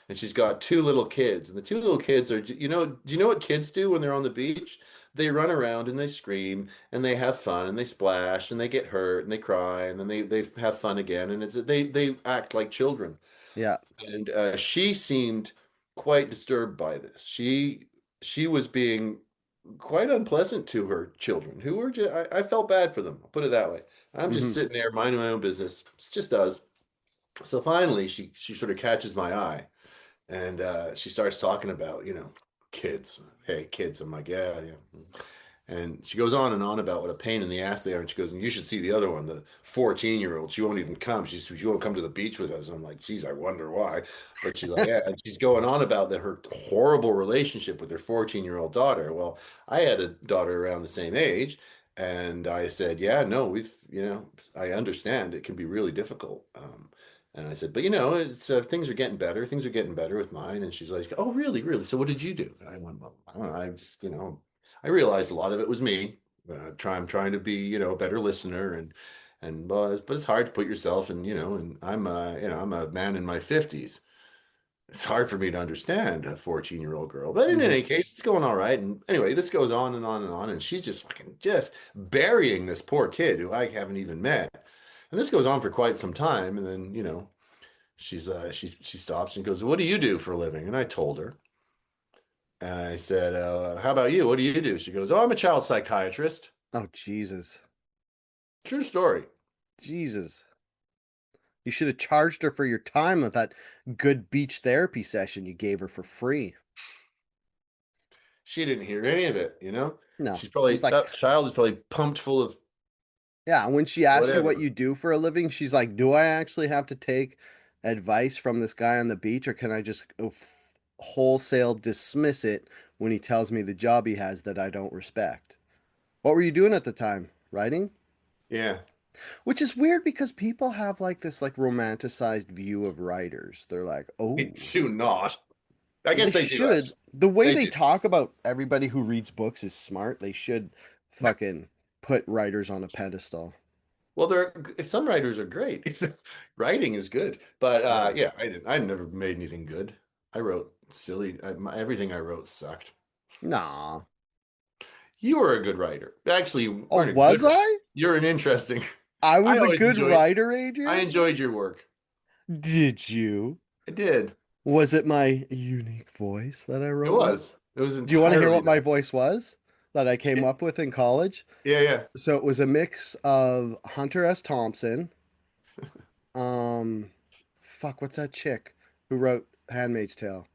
and she's got two little kids, and the two little kids are, do you know what kids do when they're on the beach? They run around and they scream and they have fun and they splash and they get hurt and they cry and then they have fun again, and they act like children. Yeah. And she seemed quite disturbed by this. She was being quite unpleasant to her children, who were just, I felt bad for them. I'll put it that way. I'm just Hmm. sitting there minding my own business. It's just us. So finally, she sort of catches my eye, and she starts talking about, kids. Hey, kids. I'm like, yeah, yeah. And she goes on and on about what a pain in the ass they are. And she goes, you should see the other one, the 14-year-old. She won't even come. She won't come to the beach with us. And I'm like, geez, I wonder why. But she's like, yeah. And she's going on about her horrible relationship with her 14-year-old daughter. Well, I had a daughter around the same age. And I said, yeah, no, I understand it can be really difficult. And I said, but it's things are getting better. Things are getting better with mine. And she's like, oh, really, really? So what did you do? And I went, well, I don't know. I just, I realized a lot of it was me. I'm trying to be, a better listener, and but it's hard to put yourself in, and I'm a man in my 50s. It's hard for me to understand a 14-year-old girl. But in Hmm. any case, it's going all right. And anyway, this goes on and on and on, and she's just fucking just burying this poor kid who I haven't even met. And this goes on for quite some time, and then, she stops and goes, "What do you do for a living?" And I told her. And I said, "How about you? What do you do?" She goes, "Oh, I'm a child psychiatrist." Oh, Jesus. True story. Jesus. You should have charged her for your time with that good beach therapy session you gave her for free. She didn't hear any of it. No. She's She's probably, like, that child is probably pumped full of yeah, when she asks you what whatever. you do for a living, she's like, do I actually have to take advice from this guy on the beach, or can I just wholesale dismiss it when he tells me the job he has that I don't respect? What were you doing at the time? Writing? Yeah. Which is weird because people have like this like romanticized view of writers. They're like, I oh, do not. I they guess they do, should. actually. The way They they do. talk about everybody who reads books is smart. They should fucking put writers on a pedestal. Well, some writers are great. Writing is good. But Yeah. yeah, I never made anything good. I wrote silly, everything I wrote sucked. Nah. You were a good writer. Actually, you Oh, weren't a good was writer. I? You're an interesting. I I was a always good enjoyed writer, I Adrian? enjoyed your work. Did you? I did. Was it my unique voice that I It wrote with? was. It was Do you want to hear entirely what my that. voice was that I came up with in college? Yeah, yeah. So it was a mix of Hunter S. Thompson, um, fuck, what's that chick who wrote Handmaid's Tale?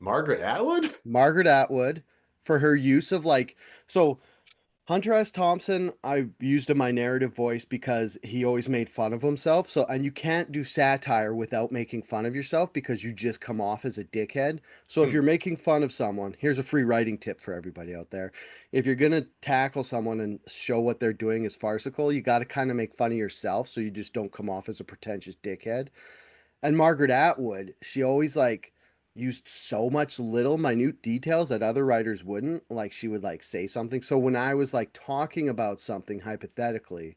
Margaret Atwood? Margaret Atwood, for her use of like, so Hunter S. Thompson, I used in my narrative voice because he always made fun of himself. So, and you can't do satire without making fun of yourself because you just come off as a dickhead. So, if Hmm. you're making fun of someone, here's a free writing tip for everybody out there. If you're going to tackle someone and show what they're doing is farcical, you got to kind of make fun of yourself so you just don't come off as a pretentious dickhead. And Margaret Atwood, she always like used so much little minute details that other writers wouldn't. Like she would like say something. So when I was like talking about something hypothetically,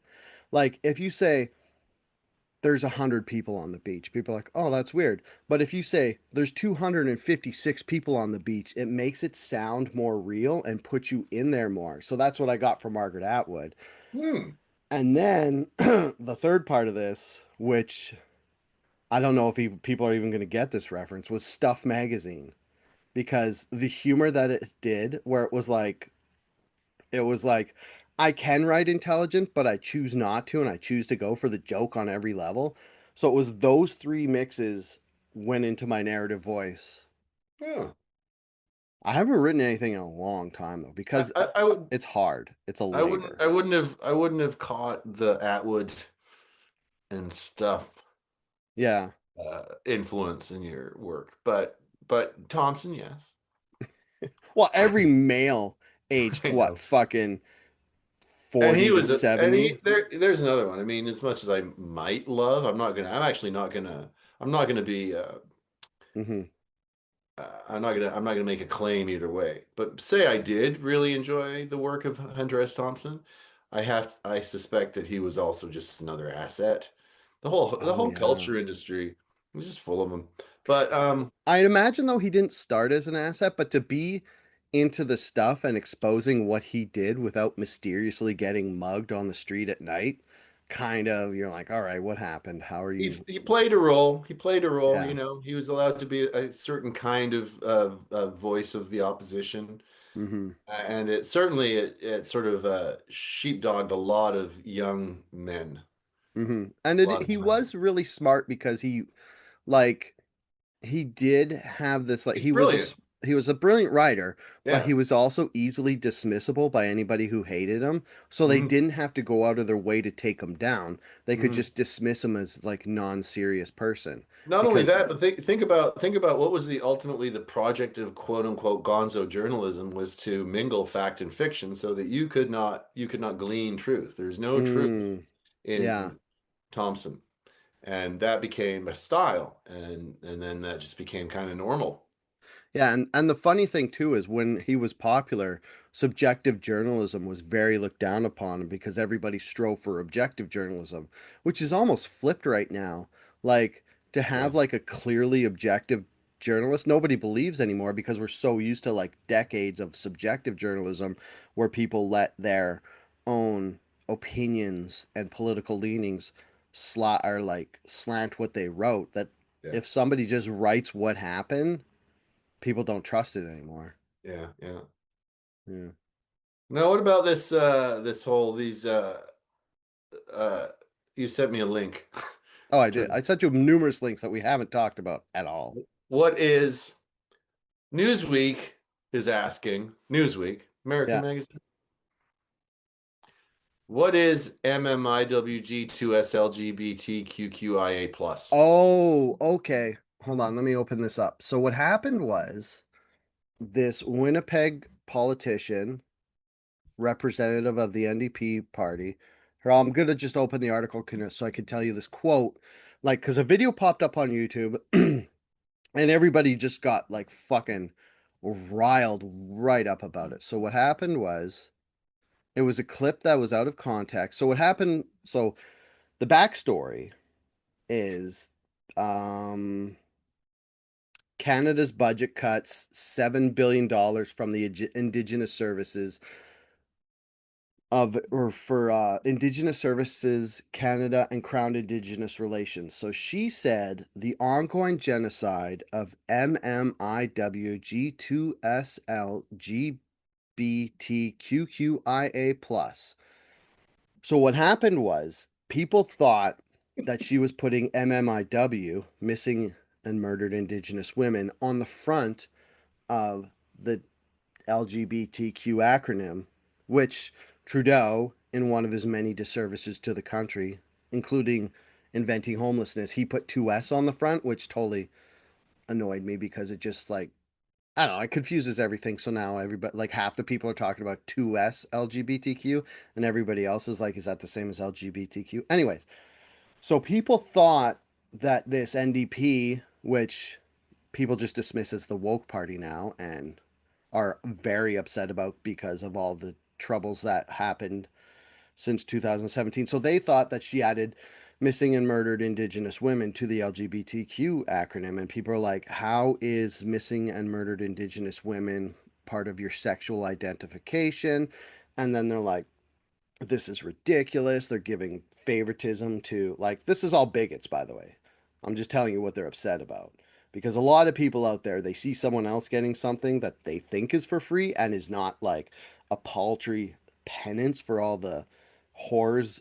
like if you say there's 100 people on the beach, people are like, oh, that's weird. But if you say there's 256 people on the beach, it makes it sound more real and puts you in there more. So that's what I got from Margaret Atwood. Hmm. And then the third part of this, which I don't know if people are even going to get this reference, was Stuff Magazine, because the humor that it did, where it was like, I can write intelligent, but I choose not to, and I choose to go for the joke on every level. So it was those three mixes went into my narrative voice. Yeah. I haven't written anything in a long time though, because I would it's hard. It's a I wouldn't labor. I wouldn't have I wouldn't have caught the Atwood and stuff Yeah. influence in your work. But Thompson, yes. Well, every male aged I what, know. fucking And he 40 to was a and 70. there's another one. I mean, as much as I might love, I'm actually not gonna I'm not gonna be Mhm. I'm not gonna make a claim either way. But say I did really enjoy the work of Hunter S. Thompson, I suspect that he was also just another asset. The Oh whole yeah. culture industry was just full of them. But I'd imagine though he didn't start as an asset, but to be into the stuff and exposing what he did without mysteriously getting mugged on the street at night, kind of you're like, all right, what happened? How are you? he played a role. He played a role. Yeah. He was allowed to be a certain kind of voice of the opposition. Mm-hmm. And it certainly it sort of sheepdogged a lot of young men, Mm-hmm. And a lot of he young men. was really smart because like he did have this like He's brilliant. he was a brilliant writer, but Yeah. he was also easily dismissible by anybody who hated him. So they hmm didn't have to go out of their way to take him down. They could hmm just dismiss him as like non-serious person Not only because that, but think about what was the ultimately the project of quote unquote gonzo journalism was to mingle fact and fiction so that you could not glean truth. There's no truth mm, yeah. in Thompson. And that became a style, and then that just became kind of normal. Yeah, and the funny thing too is when he was popular, subjective journalism was very looked down upon because everybody strove for objective journalism, which is almost flipped right now. Like to Yeah. have like a clearly objective journalist, nobody believes anymore because we're so used to like decades of subjective journalism where people let their own opinions and political leanings slant what they wrote that Yeah. if somebody just writes what happened people don't trust it anymore. Yeah. Yeah. Yeah. Now, what about this whole these uh you sent me a link Oh, I did. to I sent you numerous links that we haven't talked about at all. what is Newsweek is asking Newsweek, American Yeah. Magazine, what is MMIWG2SLGBTQQIA plus? Oh, okay. Hold on. Let me open this up. So what happened was this Winnipeg politician, representative of the NDP party. Here, I'm gonna just open the article so I can tell you this quote, like, because a video popped up on YouTube, and everybody just got like fucking riled right up about it. So what happened was it was a clip that was out of context. So what happened? So the backstory is um, Canada's budget cuts $7 billion from the Indigenous services of or for Indigenous Services Canada and Crown Indigenous Relations. So she said the ongoing genocide of MMIWG2SLGBTQQIA plus. So what happened was people thought that she was putting MMIW, missing and murdered Indigenous women, on the front of the LGBTQ acronym, which Trudeau, in one of his many disservices to the country, including inventing homelessness, he put 2S on the front, which totally annoyed me because it just like I don't know, it confuses everything. So now everybody, like half the people are talking about 2S LGBTQ, and everybody else is like, is that the same as LGBTQ? Anyways, so people thought that this NDP, which people just dismiss as the woke party now and are very upset about because of all the troubles that happened since 2017. So they thought that she added missing and murdered Indigenous women to the LGBTQ acronym. And people are like, how is missing and murdered Indigenous women part of your sexual identification? And then they're like, this is ridiculous. They're giving favoritism to, like, this is all bigots, by the way. I'm just telling you what they're upset about. Because a lot of people out there, they see someone else getting something that they think is for free and is not like a paltry penance for all the horrors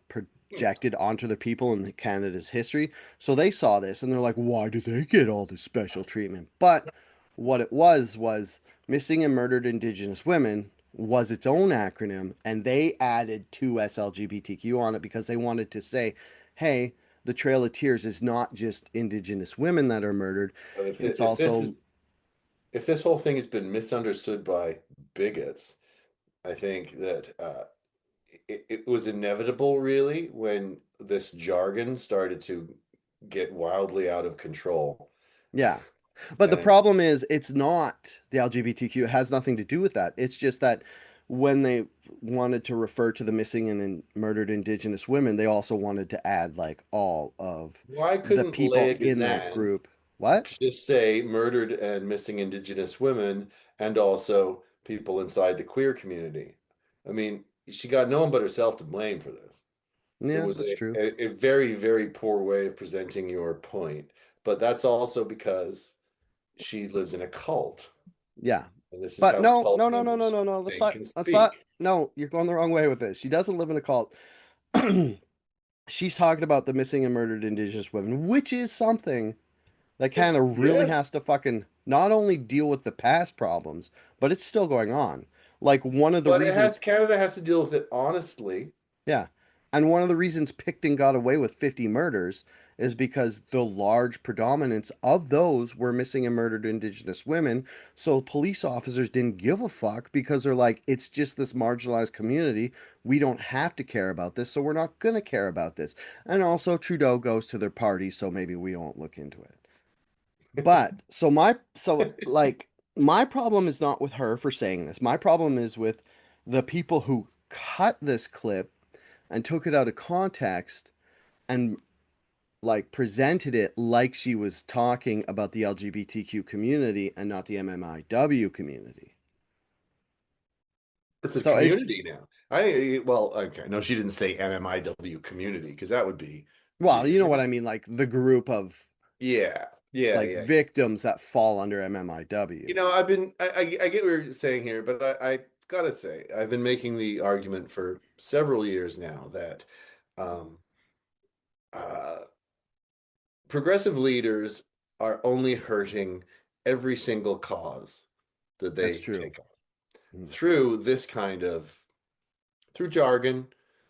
projected onto the people in Canada's history. So they saw this and they're like, why do they get all this special treatment? But what it was missing and murdered Indigenous women was its own acronym, and they added 2SLGBTQ on it because they wanted to say, hey, the Trail of Tears is not just Indigenous women that are murdered, But if it's if this is also, if this whole thing has been misunderstood by bigots, I think that it was inevitable, really, when this jargon started to get wildly out of control. yeah. But the And problem is, it's not the LGBTQ. It has nothing to do with that. It's just that when they wanted to refer to the missing and murdered Indigenous women, they also wanted to add like all of why the couldn't people Leia in that Gazan group. What? just say murdered and missing Indigenous women and also people inside the queer community? I mean, she got no one but herself to blame for this. It Yeah, was that's true. a very, very poor way of presenting your point. But that's also because she lives in a cult. Yeah. And this is But how no, cult no, no, no, no, members no, no. think and Let's not. speak. No, you're going the wrong way with this. She doesn't live in a cult. She's talking about the missing and murdered Indigenous women, which is something that It's Canada really yes. has to fucking not only deal with the past problems, but it's still going on. Like one of the But it reasons, has Canada has to deal with it honestly. yeah. And one of the reasons Picton got away with 50 murders is because the large predominance of those were missing and murdered Indigenous women. So police officers didn't give a fuck because they're like, it's just this marginalized community. We don't have to care about this, so we're not going to care about this. And also, Trudeau goes to their party, so maybe we won't look into it. But my problem is not with her for saying this. My problem is with the people who cut this clip and took it out of context and like presented it like she was talking about the LGBTQ community and not the MMIW community. It's a So it's community now. I well, okay. No, she didn't say MMIW community because that would be well, you know what I mean, like the group of yeah, yeah, like yeah. victims that fall under MMIW. I get what you're saying here, but I gotta say, I've been making the argument for several years now that um, uh, progressive leaders are only hurting every single cause that That's they true. take on Mhm. through this kind of through jargon,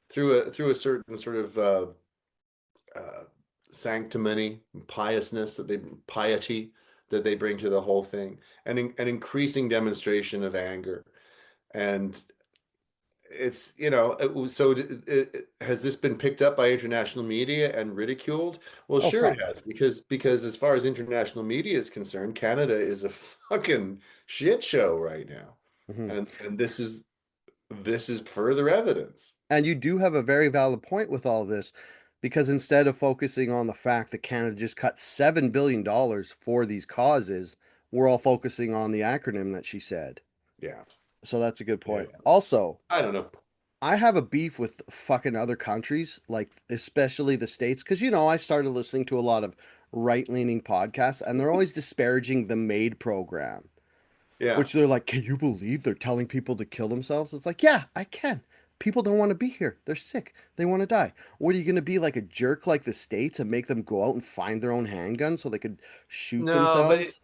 through a certain sort of uh, sanctimony, piousness that they piety that they bring to the whole thing, and an increasing demonstration of anger. And it's so has this been picked up by international media and ridiculed? Well, Oh sure it fuck. has, because as far as international media is concerned, Canada is a fucking shit show right now, Mhm. and this is further evidence. And you do have a very valid point with all this, because instead of focusing on the fact that Canada just cut $7 billion for these causes, we're all focusing on the acronym that she said. Yeah, So that's a good yeah, point. yeah. Also, I don't know. I have a beef with fucking other countries, like especially the States, because I started listening to a lot of right-leaning podcasts, and they're always disparaging the MAID program, Yeah. which they're like, can you believe they're telling people to kill themselves? It's like, yeah, I can. People don't want to be here. They're sick. They want to die. What are you going to be like a jerk like the States and make them go out and find their own handgun so they could shoot No, themselves?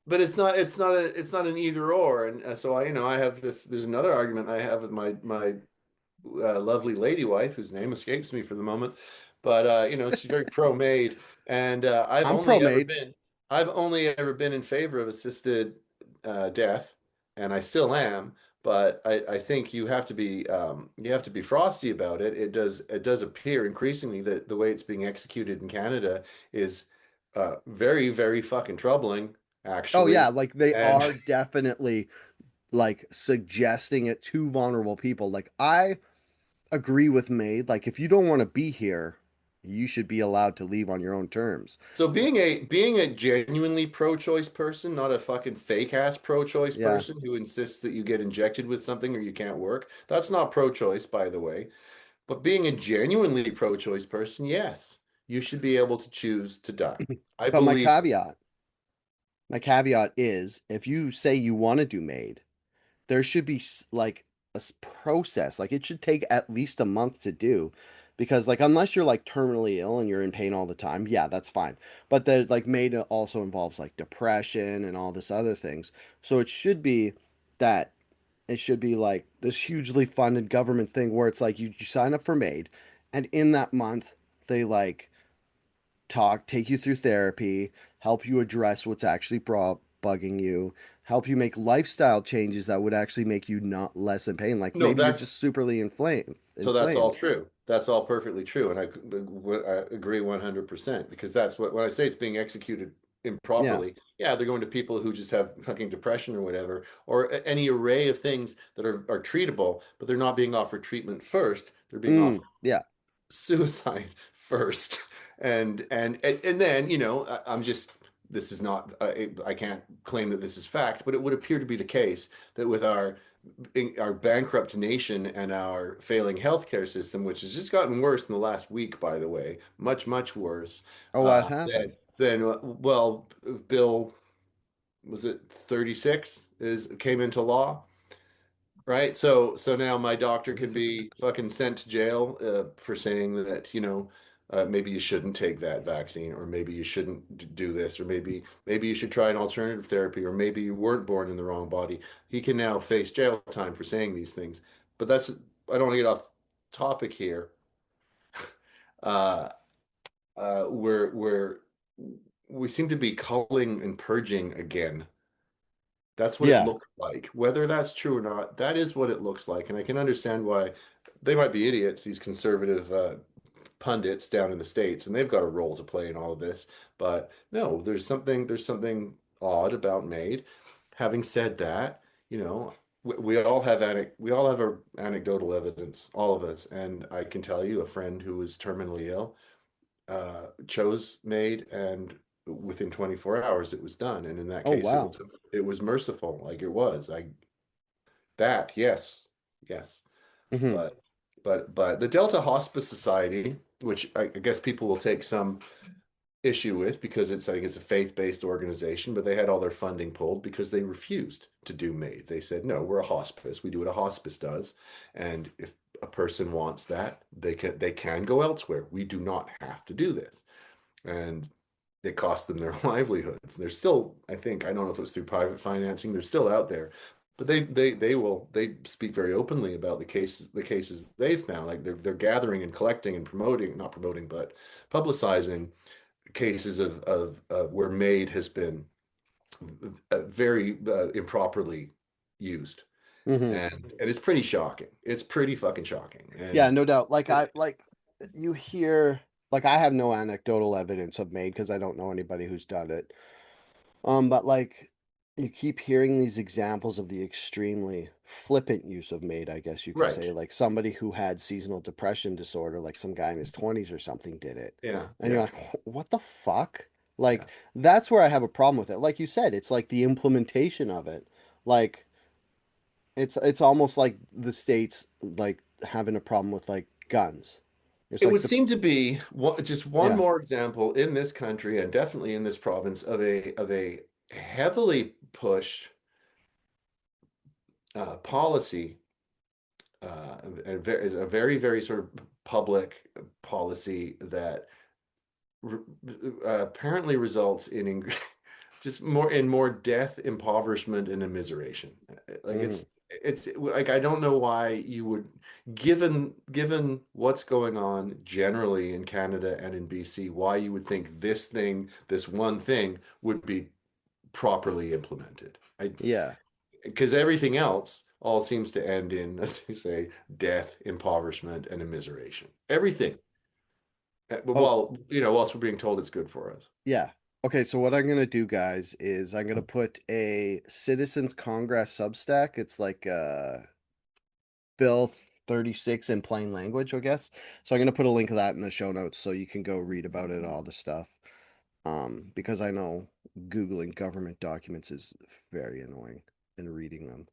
but it's not an either or, and so I have this. There's another argument I have with my lovely lady wife, whose name escapes me for the moment, but she's very pro-made, and I'm pro-MAID. I've only ever been in favor of assisted death, and I still am. But I think you have to be frosty about it. It does appear increasingly that the way it's being executed in Canada is very, very fucking troubling, Oh yeah, actually. like they And are definitely like suggesting it to vulnerable people. Like I agree with MAID. Like if you don't want to be here, you should be allowed to leave on your own terms. so being a genuinely pro-choice person, not a fucking fake ass pro-choice Yeah. person who insists that you get injected with something or you can't work, that's not pro-choice, by the way. But being a genuinely pro-choice person, yes, you should be able to choose to die. I But believe my caveat is if you say you want to do MAID, there should be like process. Like it should take at least a month to do, because like unless you're like terminally ill and you're in pain all the time, yeah, that's fine. But the like MAID also involves like depression and all this other things. So that it should be like this hugely funded government thing where it's like you sign up for MAID, and in that month they like take you through therapy, help you address what's actually bugging you, help you make lifestyle changes that would actually make you not less in pain. Like no, maybe you're that's just superly inflamed. so that's all Inflamed. true. That's all perfectly true, and I agree 100% because that's what when I say it's being executed Yeah. improperly. Yeah, they're going to people who just have fucking depression or whatever, or any array of things that are treatable, but they're not being offered treatment first. They're being offered Yeah. suicide first. And then, I'm just, this is not, I can't claim that this is fact, but it would appear to be the case that with our bankrupt nation and our failing healthcare system, which has just gotten worse in the last week, by the way, much, much worse, Oh, what then, happened? well, Bill, was it 36 came into law? Right. So now my doctor can be fucking sent to jail for saying that, maybe you shouldn't take that vaccine, or maybe you shouldn't do this, or maybe you should try an alternative therapy, or maybe you weren't born in the wrong body. He can now face jail time for saying these things. But I don't want to get off topic here. Uh, we're we seem to be culling and purging again. That's what it Yeah. looked like. Whether that's true or not, that is what it looks like. And I can understand why they might be idiots, these conservative pundits down in the States, and they've got a role to play in all of this. But no, there's something odd about MAID. Having said that, we all have our anecdotal evidence, all of us. And I can tell you, a friend who was terminally ill chose MAID, and within 24 hours it was done. And in that Oh, case, wow. it was merciful, like it was. That, yes, yes. Hmm. But but the Delta Hospice Society, which I guess people will take some issue with because I think it's a faith-based organization, but they had all their funding pulled because they refused to do MAID. They said, no, we're a hospice. We do what a hospice does. And if a person wants that, they can go elsewhere. We do not have to do this. And it cost them their livelihoods. They're still, I think, I don't know if it was through private financing, they're still out there. But they speak very openly about the cases they've found. Like they're gathering and collecting and promoting, not promoting, but publicizing cases of where MAID has been very improperly used, Hmm. and it's pretty shocking. It's pretty fucking shocking. Yeah, And no doubt. You hear, I have no anecdotal evidence of MAID because I don't know anybody who's done it. But you keep hearing these examples of the extremely flippant use of MAID, I guess you could say. right, Like somebody who had seasonal depression disorder, like some guy in his 20s or something did it. yeah, And you're yeah, like, what the fuck? yeah. Like, that's where I have a problem with it. Like you said, it's like the implementation of it. Like, it's almost like the states like having a problem with like guns. It's It like would the seem to be just one yeah. more example in this country, and definitely in this province, of a heavily pushed policy, a very, very sort of public policy that re apparently results in just more death, impoverishment, and immiseration. Like Hmm. it's like I don't know why you would, given what's going on generally in Canada and in BC, why you would think this one thing would be properly implemented. Yeah. Because everything else all seems to end in, as you say, death, impoverishment, and immiseration. Everything. But Oh, whilst we're being told it's good for us. yeah. Okay, so what I'm gonna do, guys, is I'm gonna put a Citizens Congress Substack. It's like Bill 36 in plain language, I guess. So I'm gonna put a link of that in the show notes so you can go read about it, all the stuff. Because I know Googling government documents is very annoying and reading them.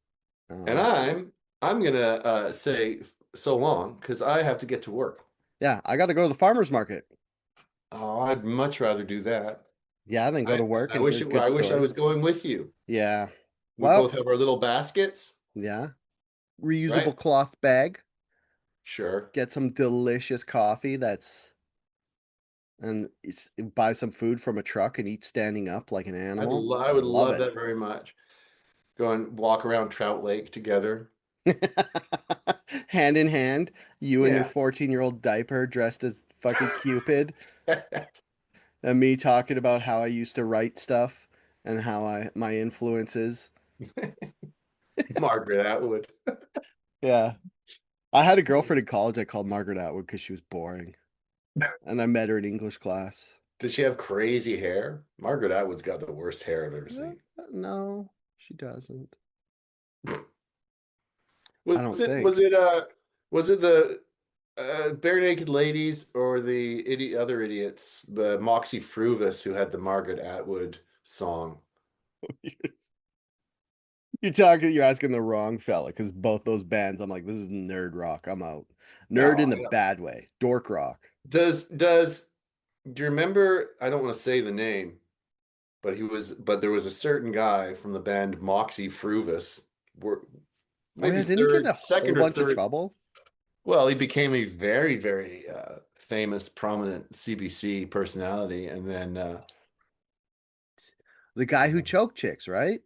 And Um, I'm gonna say so long because I have to get to work. yeah, I gotta go to the farmer's market. Oh, I'd much rather do that. Yeah, then go to work I and hear wish good I wish I was stories. going with you. Yeah. We both Well, have our little baskets, yeah. Reusable right? cloth bag. Sure. Get some delicious coffee and buy some food from a truck and eat standing up like an animal. I I would love love it. that very much. Go and walk around Trout Lake together. Hand in hand, you and your Yeah. 14-year-old diaper dressed as fucking Cupid, and me talking about how I used to write stuff and how my influences. Margaret Atwood. Yeah. I had a girlfriend in college I called Margaret Atwood because she was boring. And I met her in English class. Did she have crazy hair? Margaret Atwood's got the worst hair I've ever Uh, seen. no, she doesn't. I Was don't it was think. it uh was it the Bare Naked Ladies or the other idiots, the Moxie Fruvis who had the Margaret Atwood song? You're asking the wrong fella because both those bands, I'm like, this is nerd rock. I'm out. Nerd No, in the I know. bad way. Dork rock. Does do you remember? I don't want to say the name, but there was a certain guy from the band Moxie Fruvis, were Oh maybe yeah, didn't he get in a whole second or bunch of third. trouble? Well, he became a very, very famous, prominent CBC personality, and then The guy who choked chicks, right?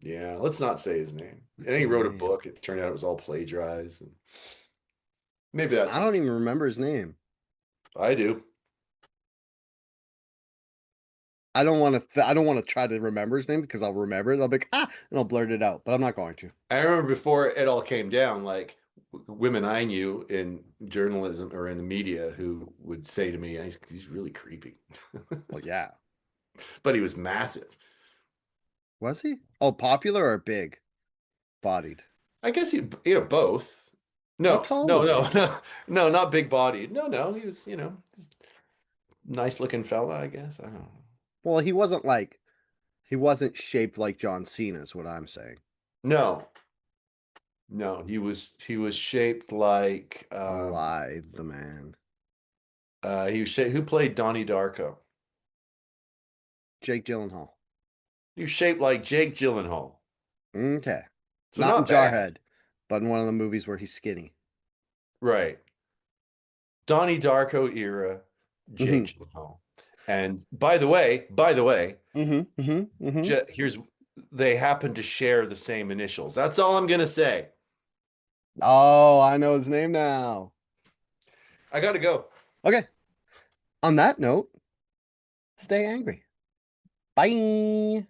yeah, let's not say his name. And What's then his he wrote a name? book. It turned out it was all plagiarized. And maybe that's I not don't true. even remember his name. I do. I don't want to try to remember his name because I'll remember it. I'll be like, and I'll blurt it out, but I'm not going to. I remember before it all came down, like women I knew in journalism or in the media who would say to me, he's really creepy. Well, yeah. But he was massive. Was he? Oh, popular or big bodied? I guess both. How No, tall no, was no, he? no, no, not big bodied. No, no, he was, nice looking fella, I guess. I don't know. Well, he wasn't shaped like John Cena, is what I'm saying. No, no, he was shaped like Alive, the man. he was shaped, who played Donnie Darko? Jake Gyllenhaal. He was shaped like Jake Gyllenhaal. Okay. So Not in not bad. Jarhead, but in one of the movies where he's skinny. Right. Donnie Darko era Hmm. Jake Gyllenhaal. And by the way, Hmm. here's they happen to share the same initials. That's all I'm gonna say. Oh, I know his name now. I gotta go. Okay. On that note, stay angry. Bye.